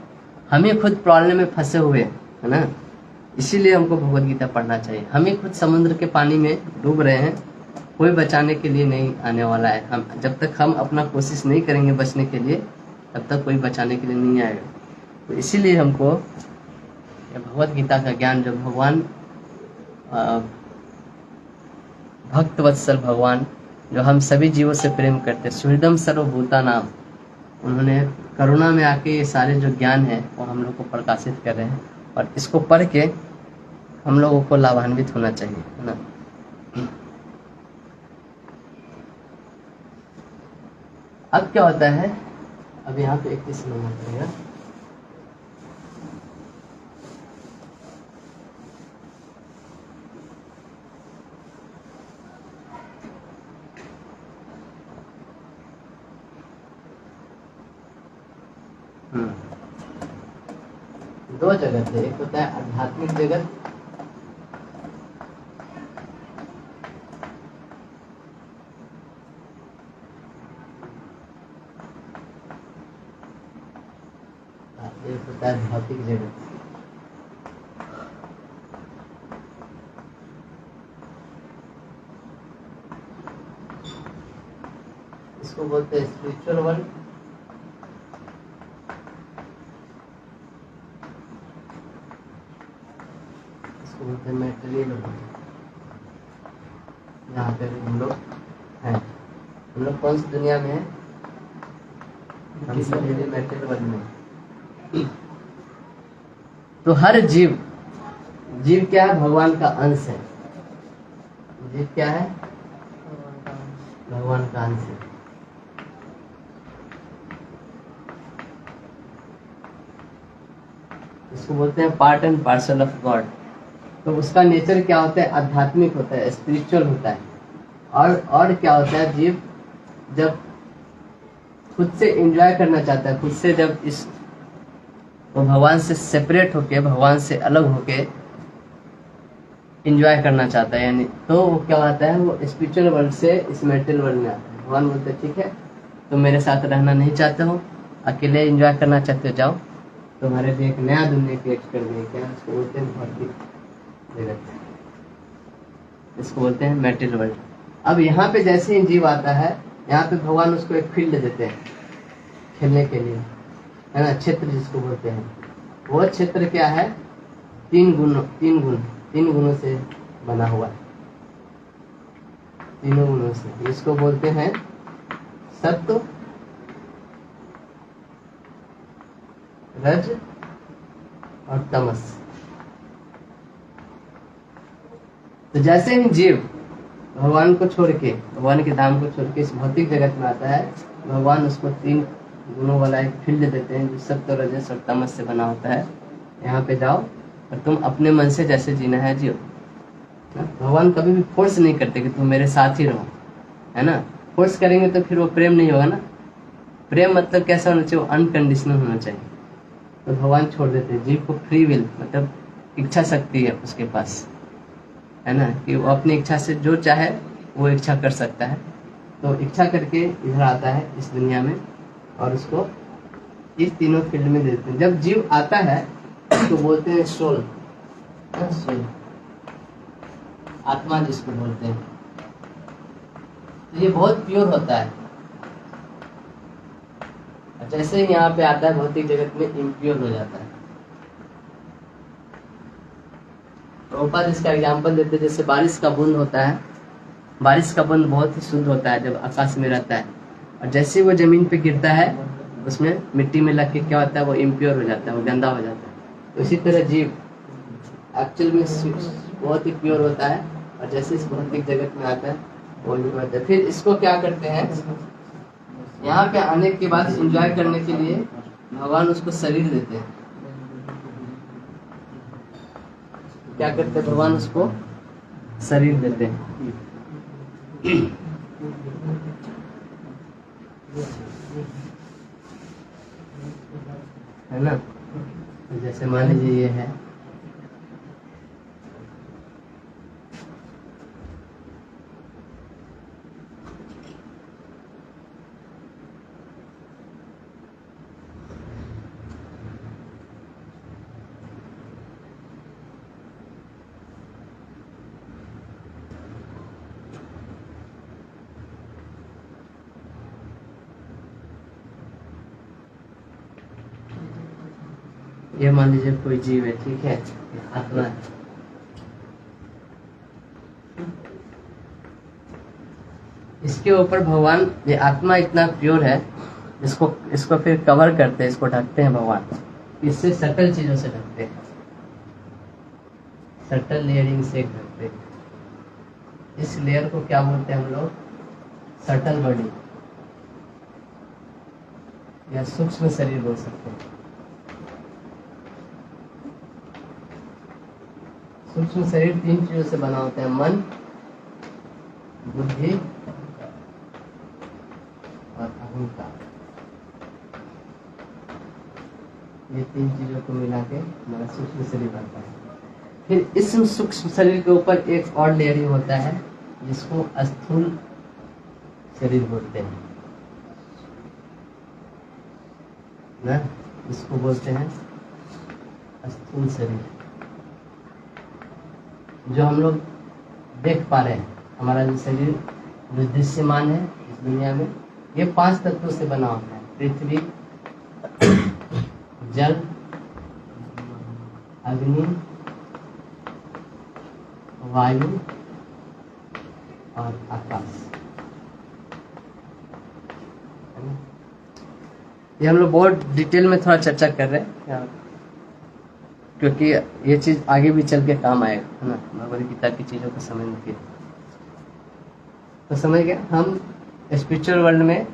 A: हम ही खुद प्रॉब्लम में फंसे हुए है ना, इसीलिए हमको भगवत गीता पढ़ना चाहिए। हम ही खुद समुद्र के पानी में डूब रहे हैं, कोई बचाने के लिए नहीं आने वाला है। हम जब तक हम अपना कोशिश नहीं करेंगे बचने के लिए, तब तक कोई बचाने के लिए नहीं आएगा। तो इसीलिए हमको भगवत गीता का ज्ञान, जो भगवान भक्त वत्सल भगवान, जो हम सभी जीवों से प्रेम करते, सुहृदम सर्वभूता नाम, उन्होंने करुणा में आके ये सारे जो ज्ञान है वो हम लोग को प्रकाशित कर रहे हैं। और इसको पढ़ के हम लोगों को लाभान्वित होना चाहिए, है ना। अब क्या होता है, अब यहाँ पे 31 नंबर पड़ेगा। दो जगत है, एक होता है आध्यात्मिक जगत, एक होता है भौतिक जगत। इसको बोलते हैं स्पिरिचुअल वर्ल्ड, इसको बोलते हैं मैटेरियल वर्ल्ड। यहाँ पे हम लोग हैं, हम लोग कौन सी दुनिया में है, हम सब मैटेरियल वर्ल्ड में। तो हर जीव क्या है, भगवान का अंश है। जीव क्या है, भगवान का अंश है। इसको बोलते हैं part and parcel of God. तो उसका नेचर क्या होता है, आध्यात्मिक होता है, स्पिरिचुअल होता है। और क्या होता है, जीव जब खुद से एंजॉय करना चाहता है, खुद से जब वो भगवान से सेपरेट होके, भगवान से अलग होके एंजॉय करना चाहता है, यानी तो वो क्या होता है, वो स्पिरिचुअल वर्ल्ड से इस मेटल वर्ल्ड में आता है। भगवान बोलते हैं ठीक है, तुम मेरे साथ रहना नहीं चाहते हो, अकेले एंजॉय करना चाहते हो, जाओ, तुम्हारे लिए एक नया दुनिया क्रिएट कर देंगे। क्या इसको बोलते हैं, भौतिक जगत, इसको बोलते हैं मेटल वर्ल्ड। अब यहाँ पे जैसे ही जीव आता है, यहाँ पे भगवान उसको एक फील्ड देते हैं खेलने के लिए, है ना, क्षेत्र जिसको बोलते हैं। वो क्षेत्र क्या है, तीन गुणों से बना हुआ है, तीनों गुणों से। इसको बोलते हैं सत्व, रज और तमस। तो जैसे ही जीव भगवान को छोड़ के, भगवान के धाम को छोड़ के इस भौतिक जगत में आता है, भगवान उसको 3 गुणों वाला एक फील्ड देते हैं जो सत्व रजस और तमस से बना होता है। यहाँ पे जाओ और तुम अपने मन से जैसे जीना है जियो। भगवान कभी भी फोर्स नहीं करते कि तुम मेरे साथ ही रहो, है ना। फोर्स करेंगे तो फिर वो प्रेम नहीं होगा ना। प्रेम मतलब कैसा होना चाहिए, वो अनकंडीशनल होना चाहिए। तो भगवान छोड़ देते हैं जीव को फ्री विल, मतलब इच्छा शक्ति है उसके पास, है ना, कि वो अपनी इच्छा से जो चाहे वो इच्छा कर सकता है। तो इच्छा करके इधर आता है इस दुनिया में और उसको इस तीनों फील्ड में देते हैं। जब जीव आता है तो बोलते हैं सोल, सोल आत्मा जिसको बोलते हैं। तो ये बहुत प्योर होता है। जैसे ही यहाँ पे आता है भौतिक जगत में इम्प्योर हो जाता है। प्रभुपाद इसका एग्जाम्पल देते हैं, जैसे बारिश का बूंद होता है। बारिश का बूंद बहुत ही शुद्ध होता है जब आकाश में रहता है, और जैसे वो जमीन पे गिरता है उसमें मिट्टी में लग के क्या होता है, वो इम्प्योर हो जाता है, वो गंदा हो जाता है। तो इसी तरह जीव एक्चुअल में बहुत ही प्योर होता है, और जैसे इस भौतिक जगत में आता है वो इम्प्योर होता है। फिर इसको क्या करते हैं, यहाँ पे आने के बाद एंजॉय करने के लिए भगवान उसको शरीर देते हैं। क्या करते हैं, भगवान उसको शरीर देते हैं। है ना। जैसे मान लीजिए ये है, ये मान लीजिए कोई जीव है, ठीक है, आत्मा है। इसके ऊपर भगवान, ये आत्मा इतना प्योर है, इसको फिर कवर करते हैं, इसको ढकते हैं भगवान। इससे सटल चीजों से ढकते हैं, सटल लेयरिंग से ढकते हैं। इस लेयर को क्या बोलते हैं हम लोग, सटल बॉडी या सूक्ष्म शरीर बोल सकते हैं। सूक्ष्म शरीर 3 चीजों से बना होता है, मन, बुद्धि और अहंकार। ये 3 चीजों को मिला के हमारा सूक्ष्म शरीर बनता है। फिर इस सूक्ष्म शरीर के ऊपर एक और लेयरिंग होता है जिसको स्थूल शरीर बोलते हैं ना, इसको बोलते हैं स्थूल शरीर, जो हम लोग देख पा रहे हैं। हमारा जो शरीर जो दृश्यमान है इस दुनिया में, ये 5 तत्वों से बना होता है, पृथ्वी, जल, अग्नि, वायु और आकाश। ये हम लोग बहुत डिटेल में थोड़ा चर्चा कर रहे हैं, क्योंकि ये चीज आगे भी चल के काम आएगा, है ना, भगवद गीता की चीजों को समझने के। तो समझ गए, हम स्पिरिचुअल वर्ल्ड में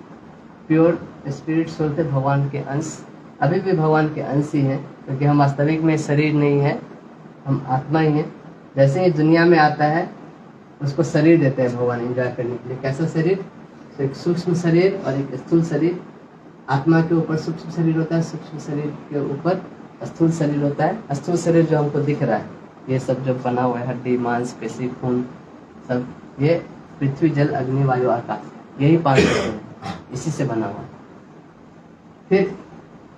A: प्योर स्पिरिट सोल थे, भगवान के अंश, अभी भी भगवान के अंश ही हैं, क्योंकि हम वास्तविक में शरीर नहीं है, हम आत्मा ही हैं। जैसे ही दुनिया में आता है उसको शरीर देते हैं भगवान एंजॉय करने के लिए। कैसा शरीर, तो एक सूक्ष्म शरीर और एक स्थूल शरीर। आत्मा के ऊपर सूक्ष्म शरीर होता है, सूक्ष्म शरीर के ऊपर स्थूल शरीर होता है। स्थूल शरीर जो हमको दिख रहा है, ये सब जो बना हुआ है, हड्डी, मांस, पेशी, खून, सब ये पृथ्वी, जल, अग्नि, वायु, आकाश, यही 5 तत्व है, इसी से बना हुआ है। फिर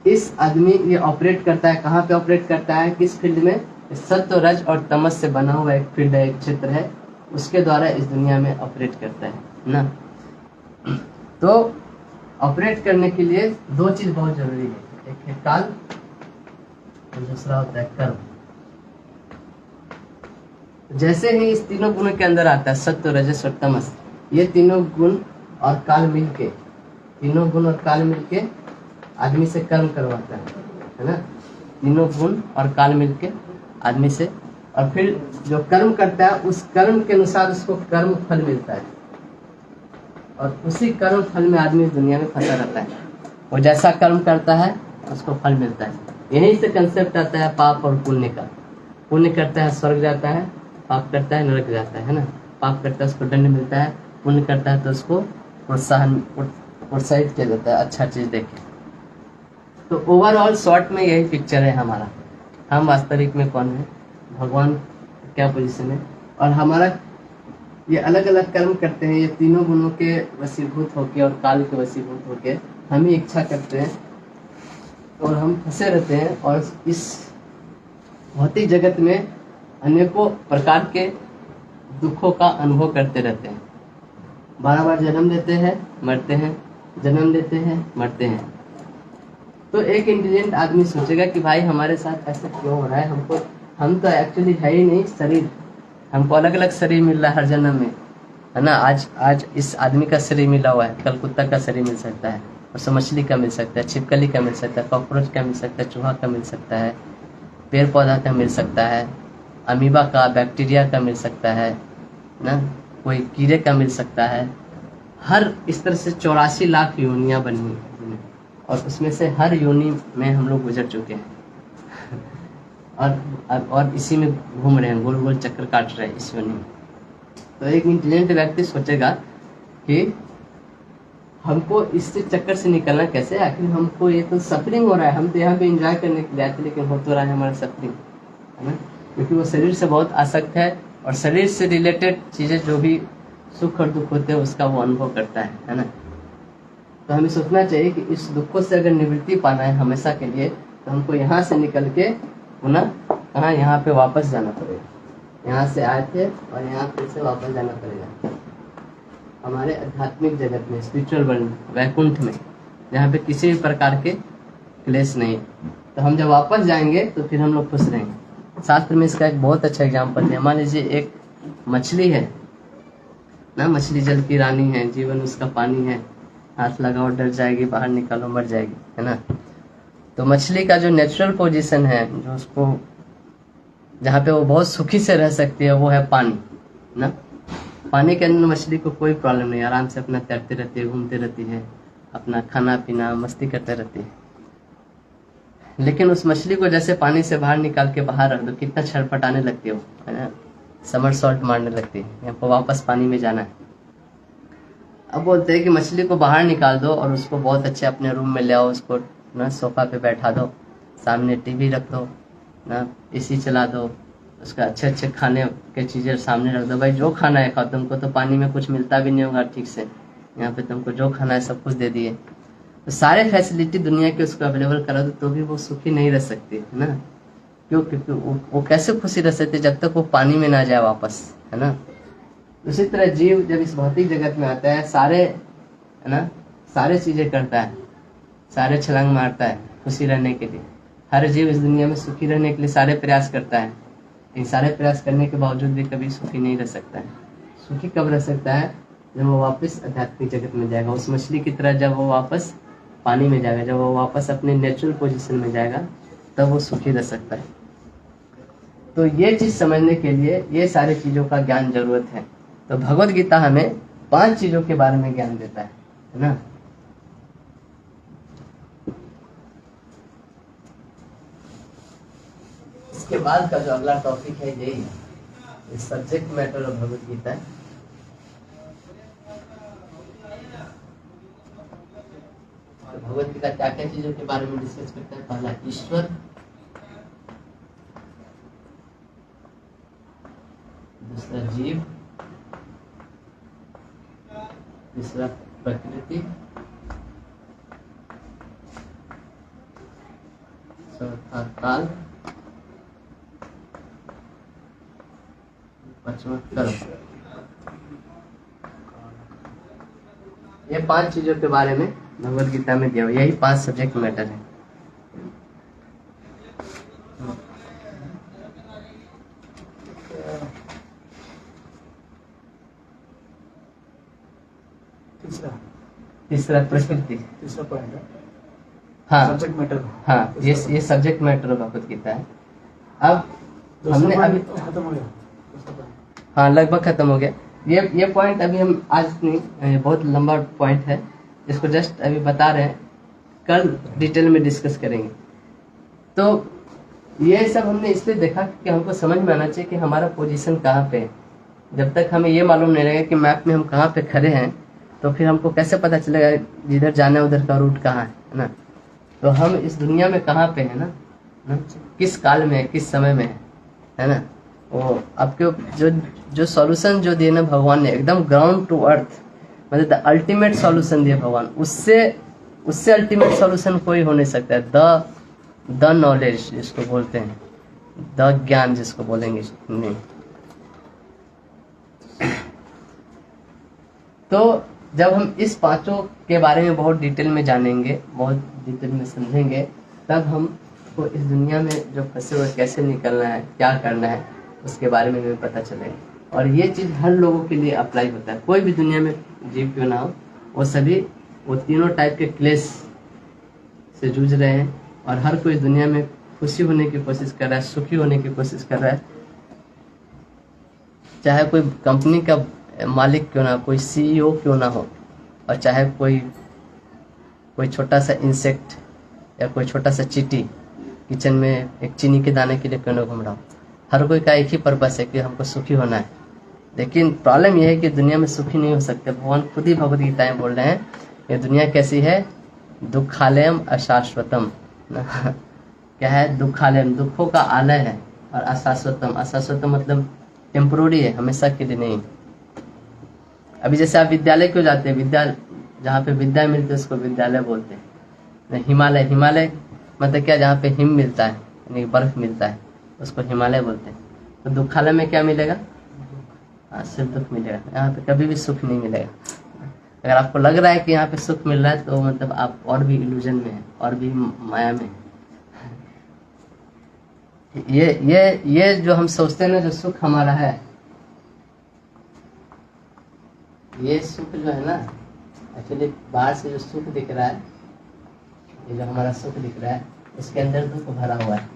A: इस आदमी ये ऑपरेट करता है, कहाँ पे ऑपरेट करता है, किस फील्ड में, सत्व, रज और तमस से बना हुआ एक फील्ड है, एक क्षेत्र है, उसके द्वारा इस दुनिया में ऑपरेट करता है ना। तो ऑपरेट करने के लिए 2 चीज बहुत जरूरी है, एक है काल और दूसरा होता है कर्म। जैसे ही इस तीनों गुणों के अंदर आता है, सत्व, रजस और तमस, ये तीनों गुण और काल मिलके, तीनों गुण और काल मिलके आदमी से कर्म करवाता है ना। तीनों गुण और काल मिलके आदमी से, और फिर जो कर्म करता है उस कर्म के अनुसार उसको कर्म फल मिलता है, और उसी कर्म फल में आदमी दुनिया में फंसा रहता है। वो जैसा कर्म करता है उसको फल मिलता है। यहीं से कंसेप्ट आता है पाप और पुण्य का। पुण्य करता है स्वर्ग जाता है, पाप करता है नरक जाता है ना। पाप करता है उसको दंड मिलता है, पुण्य करता है तो उसको प्रोत्साहित किया जाता है अच्छा चीज देखे। तो ओवरऑल शॉर्ट में यही पिक्चर है हमारा। हम वास्तविक में कौन है, भगवान क्या पोजीशन है, और हमारा ये अलग अलग कर्म करते हैं, ये तीनों गुणों के वशीभूत होके और काल के वशीभूत होके हम ही इच्छा करते हैं और हम फंसे रहते हैं, और इस भौतिक जगत में अनेकों प्रकार के दुखों का अनुभव करते रहते हैं। बार बार जन्म लेते हैं, मरते हैं, जन्म लेते हैं, मरते हैं। तो एक इंटेलिजेंट आदमी सोचेगा कि भाई हमारे साथ ऐसा क्यों हो रहा है, हम तो एक्चुअली है ही नहीं शरीर, हमको अलग अलग शरीर मिल रहा है हर जन्म में, है ना। आज इस आदमी का शरीर मिला हुआ है, कल कुत्ता का शरीर मिल सकता है, और मछली का मिल सकता है, छिपकली का मिल सकता है, कॉकरोच का मिल सकता है, चूहा का मिल सकता है, पेड़ पौधा का मिल सकता है, अमीबा का, बैक्टीरिया का मिल सकता है ना, कोई कीड़े का मिल सकता है। हर इस तरह से 84 लाख योनियां बनी हैं, और उसमें से हर योनि में हम लोग गुजर चुके हैं और इसी में घूम रहे हैं, गोल गोल चक्कर काट रहे हैं इस योनि में। तो एक इंटेलिजेंट व्यक्ति सोचेगा कि हमको इससे चक्कर से निकलना कैसे, आखिर हमको ये तो सफरिंग हो रहा है, हम तो यहाँ पे एंजॉय करने के लिए आते, लेकिन हो तो रहा है हमारा सफरिंग, है ना। क्योंकि वो शरीर से बहुत आसक्त है, और शरीर से रिलेटेड चीज़ें जो भी सुख और दुख होते हैं उसका वो अनुभव करता है ना। तो हमें सोचना चाहिए कि इस दुखों से अगर निवृत्ति पाना है हमेशा के लिए, तो हमको यहाँ से निकल के पुनः कहाँ, यहाँ पे वापस जाना पड़ेगा। यहाँ से आए थे और यहाँ फिर से वापस जाना पड़ेगा हमारे आध्यात्मिक जगत में, स्पिरिचुअल वर्ल्ड, वैकुंठ में, जहाँ पे किसी भी प्रकार के क्लेश नहीं। तो हम जब वापस जाएंगे तो फिर हम लोग खुश रहेंगे। शास्त्र में इसका एक बहुत अच्छा एग्जाम्पल है। मान लीजिए एक मछली है ना, मछली जल की रानी है, जीवन उसका पानी है, हाथ लगाओ डर जाएगी, बाहर निकालो मर जाएगी, है ना। तो मछली का जो नेचुरल पोजीशन है, जो उसको जहाँ पे वो बहुत सुखी से रह सकती है, वो है पानी ना। पानी के अंदर मछली को कोई प्रॉब्लम नहीं, आराम से अपना तैरती रहती है, घूमती रहती है, अपना खाना पीना मस्ती करते रहती है। लेकिन उस मछली को जैसे पानी से बाहर निकाल के बाहर रख दो, कितना छटपटाने लगती है वो, है ना, समर सॉल्ट मारने लगती है, हमको वापस पानी में जाना है। अब बोलते हैं कि मछली को बाहर निकाल दो और उसको बहुत अच्छे अपने रूम में ले आओ, उसको ना सोफा पे बैठा दो, सामने टीवी रख दो ना, एसी चला दो, उसका अच्छे अच्छे खाने के चीज़ें सामने रख दो। भाई जो खाना है खाओ, तुमको तो पानी में कुछ मिलता भी नहीं होगा ठीक से, यहाँ पे तुमको जो खाना है सब कुछ दे दिए। तो सारे फैसिलिटी दुनिया के उसको अवेलेबल करा दो, तो भी वो सुखी नहीं रह सकती, है ना। क्यों? क्योंकि वो कैसे खुशी रह सकती जब तक वो पानी में ना जाए वापस, है ना। उसी तरह जीव जब इस भौतिक जगत में आता है, सारे, है ना, सारे चीज़ें करता है, सारे छलांग मारता है खुशी रहने के लिए। हर जीव इस दुनिया में सुखी रहने के लिए सारे प्रयास करता है, इन सारे प्रयास करने के बावजूद भी कभी सुखी नहीं रह सकता है। सुखी कब रह सकता है? जब वो वापस आध्यात्मिक जगत में जाएगा, उस मछली की तरह जब वो वापस पानी में जाएगा, जब वो वापस अपने नेचुरल पोजीशन में जाएगा, तब वो सुखी रह सकता है। तो ये चीज़ समझने के लिए ये सारी चीज़ों का ज्ञान जरूरत है। तो भगवत गीता हमें 5 चीज़ों के बारे में ज्ञान देता है ना। इसके बाद का जो अगला टॉपिक है यही है, subject matter of Bhagavad Gita है। तो भगवत गीता क्या क्या चीजों के बारे में डिस्कस करता है? पहला ईश्वर, दूसरा जीव, तीसरा प्रकृति, चौथा काल, पांचवा कर्म। ये 5 चीजों के बारे में भगवत गीता में दिया हुआ, यही 5 सब्जेक्ट मैटर है। तीसरा प्रकृति,
B: तीसरा पॉइंट है
A: हाँ
B: सब्जेक्ट मैटर।
A: हाँ, ये सब्जेक्ट मैटर भगवत गीता है। अब हमने अभी
B: खत्म हो गया।
A: हाँ लगभग खत्म हो गया। ये पॉइंट अभी हम आज नहीं, बहुत लंबा पॉइंट है, इसको जस्ट अभी बता रहे हैं, कल डिटेल में डिस्कस करेंगे। तो ये सब हमने इसलिए देखा कि हमको समझ में आना चाहिए कि हमारा पोजीशन कहाँ पे है। जब तक हमें ये मालूम नहीं रहेगा कि मैप में हम कहाँ पे खड़े हैं, तो फिर हमको कैसे पता चलेगा जिधर जाना है उधर का रूट कहाँ है ना। तो हम इस दुनिया में कहाँ पे है ना, किस काल में है, किस समय में है ना। वो आपके जो सॉल्यूशन जो दिए ना भगवान ने, एकदम ग्राउंड टू अर्थ, मतलब द अल्टीमेट सॉल्यूशन दिया भगवान। उससे अल्टीमेट सॉल्यूशन कोई हो नहीं सकता है। द नॉलेज जिसको बोलते हैं, द ज्ञान जिसको बोलेंगे नहीं। तो जब हम इस पांचों के बारे में बहुत डिटेल में जानेंगे, बहुत डिटेल में समझेंगे, तब हमको इस दुनिया में जो फंसे हुए कैसे निकलना है, क्या करना है, उसके बारे में हमें पता चलेगा। और ये चीज़ हर लोगों के लिए अप्लाई होता है। कोई भी दुनिया में जीव क्यों ना हो, वो तीनों टाइप के क्लेश से जूझ रहे हैं, और हर कोई दुनिया में खुशी होने की कोशिश कर रहा है, सुखी होने की कोशिश कर रहा है। चाहे कोई कंपनी का मालिक क्यों ना, कोई सीईओ क्यों ना हो, और चाहे कोई छोटा सा इंसेक्ट या कोई छोटा सा चींटी किचन में एक चीनी के दाने के लिए क्यों ना घूम रहा हो, हर कोई का एक ही पर्पस है कि हमको सुखी होना है। लेकिन प्रॉब्लम यह है कि दुनिया में सुखी नहीं हो सकते। भगवान खुद ही भगवद गीता में बोल रहे हैं, ये दुनिया कैसी है, दुखालयम अशाश्वतम। क्या है दुखालयम, दुखों का आलय है, और अशाश्वतम मतलब टेम्पोररी है, हमेशा के लिए नहीं। अभी जैसे आप विद्यालय क्यों जाते हैं, जहाँ पे विद्या मिलती है उसको विद्यालय बोलते हैं। हिमालय मतलब क्या, जहाँ पे हिम मिलता है यानी बर्फ मिलता है, उसको हिमालय बोलते हैं। तो दुखालय में क्या मिलेगा, सिर्फ दुख मिलेगा, यहाँ पे कभी भी सुख नहीं मिलेगा। अगर आपको लग रहा है कि यहाँ पे सुख मिल रहा है, तो मतलब आप और भी इल्यूजन में है, और भी माया में है। ये जो हम सोचते हैं ना, जो सुख हमारा है, ये सुख जो है ना, एक्चुअली बाहर से जो सुख दिख रहा है, ये जो हमारा सुख दिख रहा है, इसके अंदर दुख भरा हुआ है।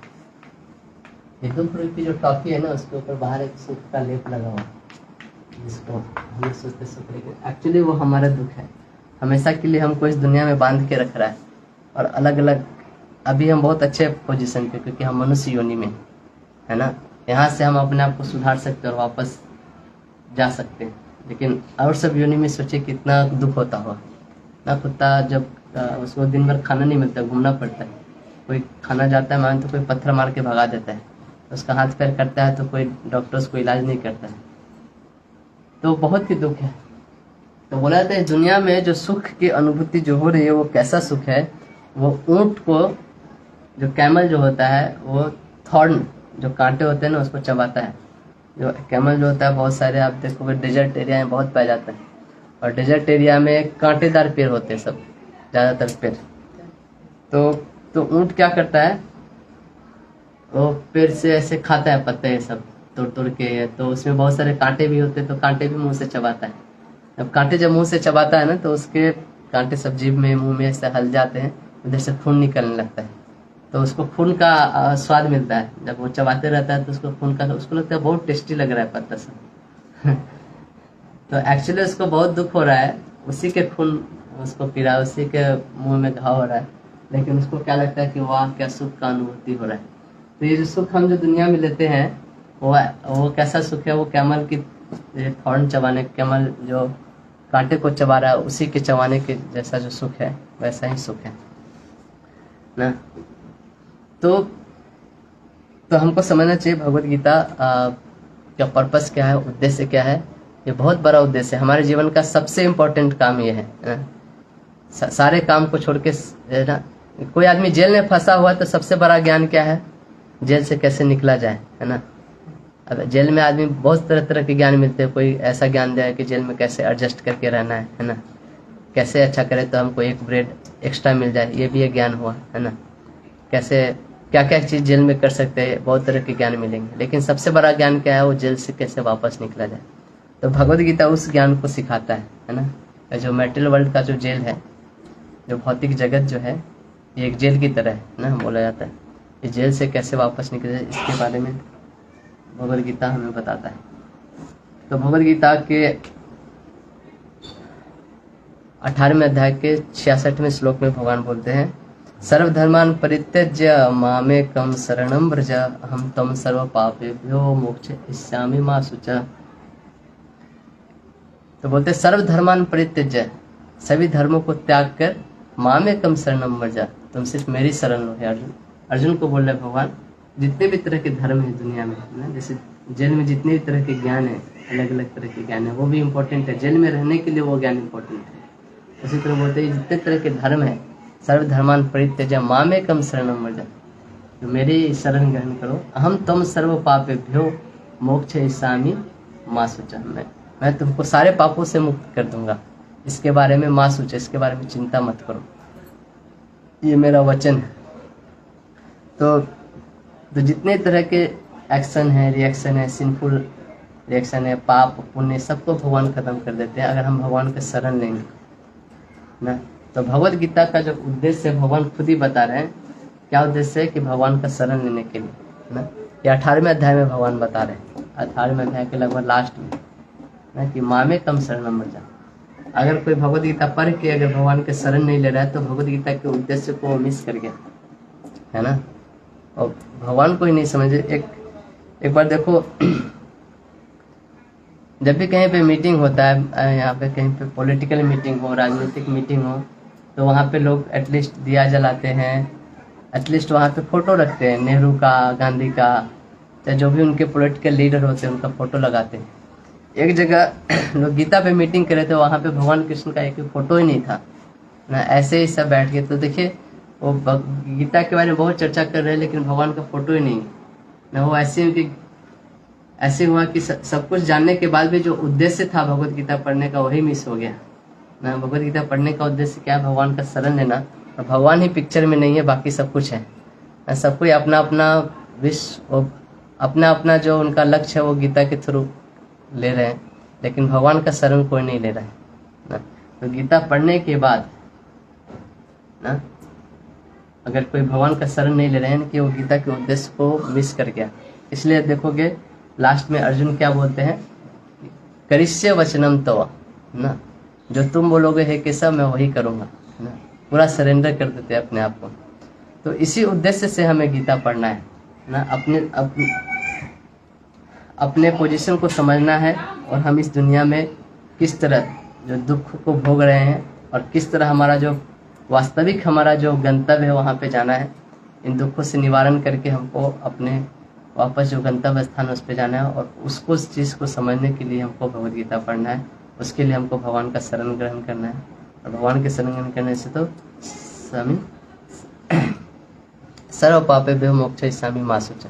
A: ये दुख रूपी जो टॉफी है ना, उसके ऊपर बाहर एक सुख का लेप लगा हुआ है, जिसको हम सोचते सुख, लेकिन एक्चुअली वो हमारा दुख है। हमेशा के लिए हमको इस दुनिया में बांध के रख रहा है, और अलग अलग। अभी हम बहुत अच्छे पोजीशन पे, क्योंकि हम मनुष्य योनि में है ना, यहाँ से हम अपने आप को सुधार सकते और वापस जा सकते हैं। लेकिन और सब योनि में सोचे कितना दुख होता होगा ना। कुत्ता जब उसको दिन भर खाना नहीं मिलता, घूमना पड़ता है, कोई खाना जाता है मान तो कोई पत्थर मार के भगा देता है, उसका हाथ पैर कटता है तो कोई डॉक्टर उसको इलाज नहीं करता है, तो बहुत ही दुख है। तो बोला जाता है दुनिया में जो सुख की अनुभूति जो हो रही है, वो कैसा सुख है, वो ऊंट को, जो कैमल जो होता है, वो थॉर्न जो कांटे होते हैं ना, उसको चबाता है। जो कैमल जो होता है, बहुत सारे आप देखोगे डेजर्ट एरिया में बहुत पाया जाता है, और डेजर्ट एरिया में कांटेदार पेड़ होते हैं, सब ज़्यादातर पेड़। तो ऊंट क्या करता है, वो पेड़ से ऐसे खाता है पत्ते, ये सब तोड़ के, तो उसमें बहुत सारे कांटे भी होते हैं, तो कांटे भी मुंह से चबाता है। जब मुंह से चबाता है ना, तो उसके कांटे सब जीभ में, मुंह में ऐसे हल जाते हैं, उधर से खून निकलने लगता है, तो उसको खून का स्वाद मिलता है। जब वो चबाते रहता है तो उसको खून का, उसको लगता है बहुत टेस्टी लग रहा है पत्ता सब। तो एक्चुअली उसको बहुत दुख हो रहा है, उसी के खून उसको पी रहा है, उसी के मुंह में घाव हो रहा है, लेकिन उसको क्या लगता है कि वाह क्या सुख का अनुभूति हो रहा है। तो ये जो सुख हम जो दुनिया में लेते हैं, वो कैसा सुख है, वो कैमल की थॉर्न चबाने, कैमल जो कांटे को चबा रहा है, उसी के चबाने के जैसा जो सुख है, वैसा ही सुख है ना। तो हमको समझना चाहिए भगवद गीता का पर्पस क्या है, उद्देश्य क्या है। ये बहुत बड़ा उद्देश्य है, हमारे जीवन का सबसे इम्पोर्टेंट काम ये है। सारे काम को छोड़ के ना, कोई आदमी जेल में फंसा हुआ तो सबसे बड़ा ज्ञान क्या है, जेल से कैसे निकला जाए, है ना। अब जेल में आदमी बहुत तरह तरह के ज्ञान मिलते हैं। कोई ऐसा ज्ञान दिया है कि जेल में कैसे एडजस्ट करके रहना है ना, कैसे अच्छा करे तो हमको एक ब्रेड एक्स्ट्रा मिल जाए, ये भी एक ज्ञान हुआ, है ना। कैसे क्या क्या चीज़ जेल में कर सकते हैं, बहुत तरह के ज्ञान मिलेंगे। लेकिन सबसे बड़ा ज्ञान क्या है, वो जेल से कैसे वापस निकला जाए। तो भगवद गीता उस ज्ञान को सिखाता है ना। जो मेटल वर्ल्ड का जो जेल है, जो भौतिक जगत जो है, ये एक जेल की तरह है ना, बोला जाता है। ये जेल से कैसे वापस निकले, इसके बारे में भगवद गीता हमें बताता है। तो भगवद गीता के 18वें अध्याय के 66वें श्लोक में भगवान बोलते हैं, सर्वधर्मान परित्यज्य मामेकं शरणं व्रज अहं त्वं सर्व पापेभ्यो मोक्षयिष्यामि मा शुचः। तो बोलते सर्वधर्मान परित्यज्य, सभी धर्मों को त्याग कर मामेकं शरणं व्रज, तुम सिर्फ मेरी शरण लो। है अर्जुन, अर्जुन को बोल रहे भगवान, जितने भी तरह के धर्म है दुनिया में ना, जैसे जेल में जितने भी तरह के ज्ञान है, अलग अलग तरह के ज्ञान है, वो भी इम्पोर्टेंट है। जेल में रहने के लिए वो ज्ञान इम्पोर्टेंट है। उसी तरह बोलते हैं जितने तरह के धर्म है, सर्वधर्मान परित्यज्य मामेकं शरणं व्रज, तो मेरी शरण ग्रहण करो। अहं त्वं सर्व पापेभ्यो मोक्षयिष्यामि मा शुचः, मैं तुमको सारे पापों से मुक्त कर दूंगा। इसके बारे में मा शुचः, इसके बारे में चिंता मत करो, ये मेरा वचन है। तो जितने तरह के एक्शन है, रिएक्शन है, सिंफुल रिएक्शन है, पाप पुण्य, सबको भगवान खत्म कर देते हैं अगर हम भगवान का शरण लेंगे ना। तो भगवद गीता का जो उद्देश्य है भगवान खुद ही बता रहे हैं। क्या उद्देश्य है कि भगवान का शरण लेने के लिए ना, ये 18वें अध्याय में भगवान बता रहे हैं, 18वें अध्याय के लगभग लास्ट में ना, कि मामेकं शरणं व्रज। अगर कोई भगवद गीता पढ़ के अगर भगवान के शरण नहीं ले रहा है तो भगवद गीता के उद्देश्य को मिस कर गया है ना, और भगवान को ही नहीं समझे। एक बार देखो, जब भी कहीं पे मीटिंग होता है, यहाँ पे कहीं पे पॉलिटिकल मीटिंग हो, राजनीतिक मीटिंग हो, तो वहाँ पे लोग एटलीस्ट दिया जलाते हैं, एटलीस्ट वहाँ पे फोटो रखते हैं, नेहरू का, गांधी का, चाहे जो भी उनके पॉलिटिकल लीडर होते हैं उनका फोटो लगाते हैं। एक जगह लोग गीता पे मीटिंग करे थे, वहाँ पे भगवान कृष्ण का एक फोटो ही नहीं था ना, ऐसे ही सब बैठ गए। तो देखिए वो गीता के बारे में बहुत चर्चा कर रहे हैं लेकिन भगवान का फोटो ही नहीं ना। वो ऐसे हुआ कि सब कुछ जानने के बाद भी जो उद्देश्य था भगवद गीता पढ़ने का वही मिस हो गया ना। भगवद गीता पढ़ने का उद्देश्य क्या है? भगवान का शरण लेना, और भगवान ही पिक्चर में नहीं है, बाकी सब कुछ है। सब कोई अपना अपना विश्व, अपना अपना जो उनका लक्ष्य है वो गीता के थ्रू ले रहे हैं, लेकिन भगवान का शरण कोई नहीं ले रहा है ना। तो गीता पढ़ने के बाद ना अगर कोई भगवान का शरण नहीं ले रहे हैं कि वो गीता के उद्देश्य को मिस कर गया। इसलिए देखोगे लास्ट में अर्जुन क्या बोलते हैं, करिष्ये वचनम तव ना, जो तुम बोलोगे हे केशव मैं वही करूँगा ना, पूरा सरेंडर कर देते हैं अपने आप को। तो इसी उद्देश्य से हमें गीता पढ़ना है ना, अपने पोजीशन को समझना है, और हम इस दुनिया में किस तरह जो दुख को भोग रहे हैं और किस तरह हमारा जो वास्तविक हमारा जो गंतव्य है वहाँ पे जाना है। इन दुखों से निवारण करके हमको अपने वापस जो गंतव्य स्थान उस पर जाना है, और उसको उस चीज़ को समझने के लिए हमको भगवद गीता पढ़ना है। उसके लिए हमको भगवान का शरण ग्रहण करना है, और भगवान के शरण ग्रहण करने से तो सर्व पापेभ्यो मोक्षयिष्यामि मा शुचः।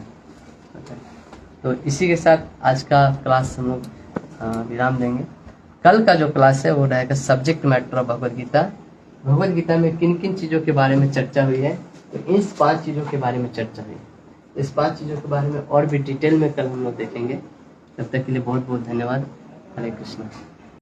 A: तो इसी के साथ आज का क्लास हम लोग विराम देंगे। कल का जो क्लास है वो रहेगा subject matter of Bhagavad Gita. Bhagavad Gita में किन किन चीज़ों के बारे में चर्चा हुई है, तो इन 5 चीज़ों के बारे में चर्चा हुई है। इस 5 चीज़ों के बारे में और भी डिटेल में कल हम लोग देखेंगे। तब तक के लिए बहुत बहुत धन्यवाद। हरे कृष्णा।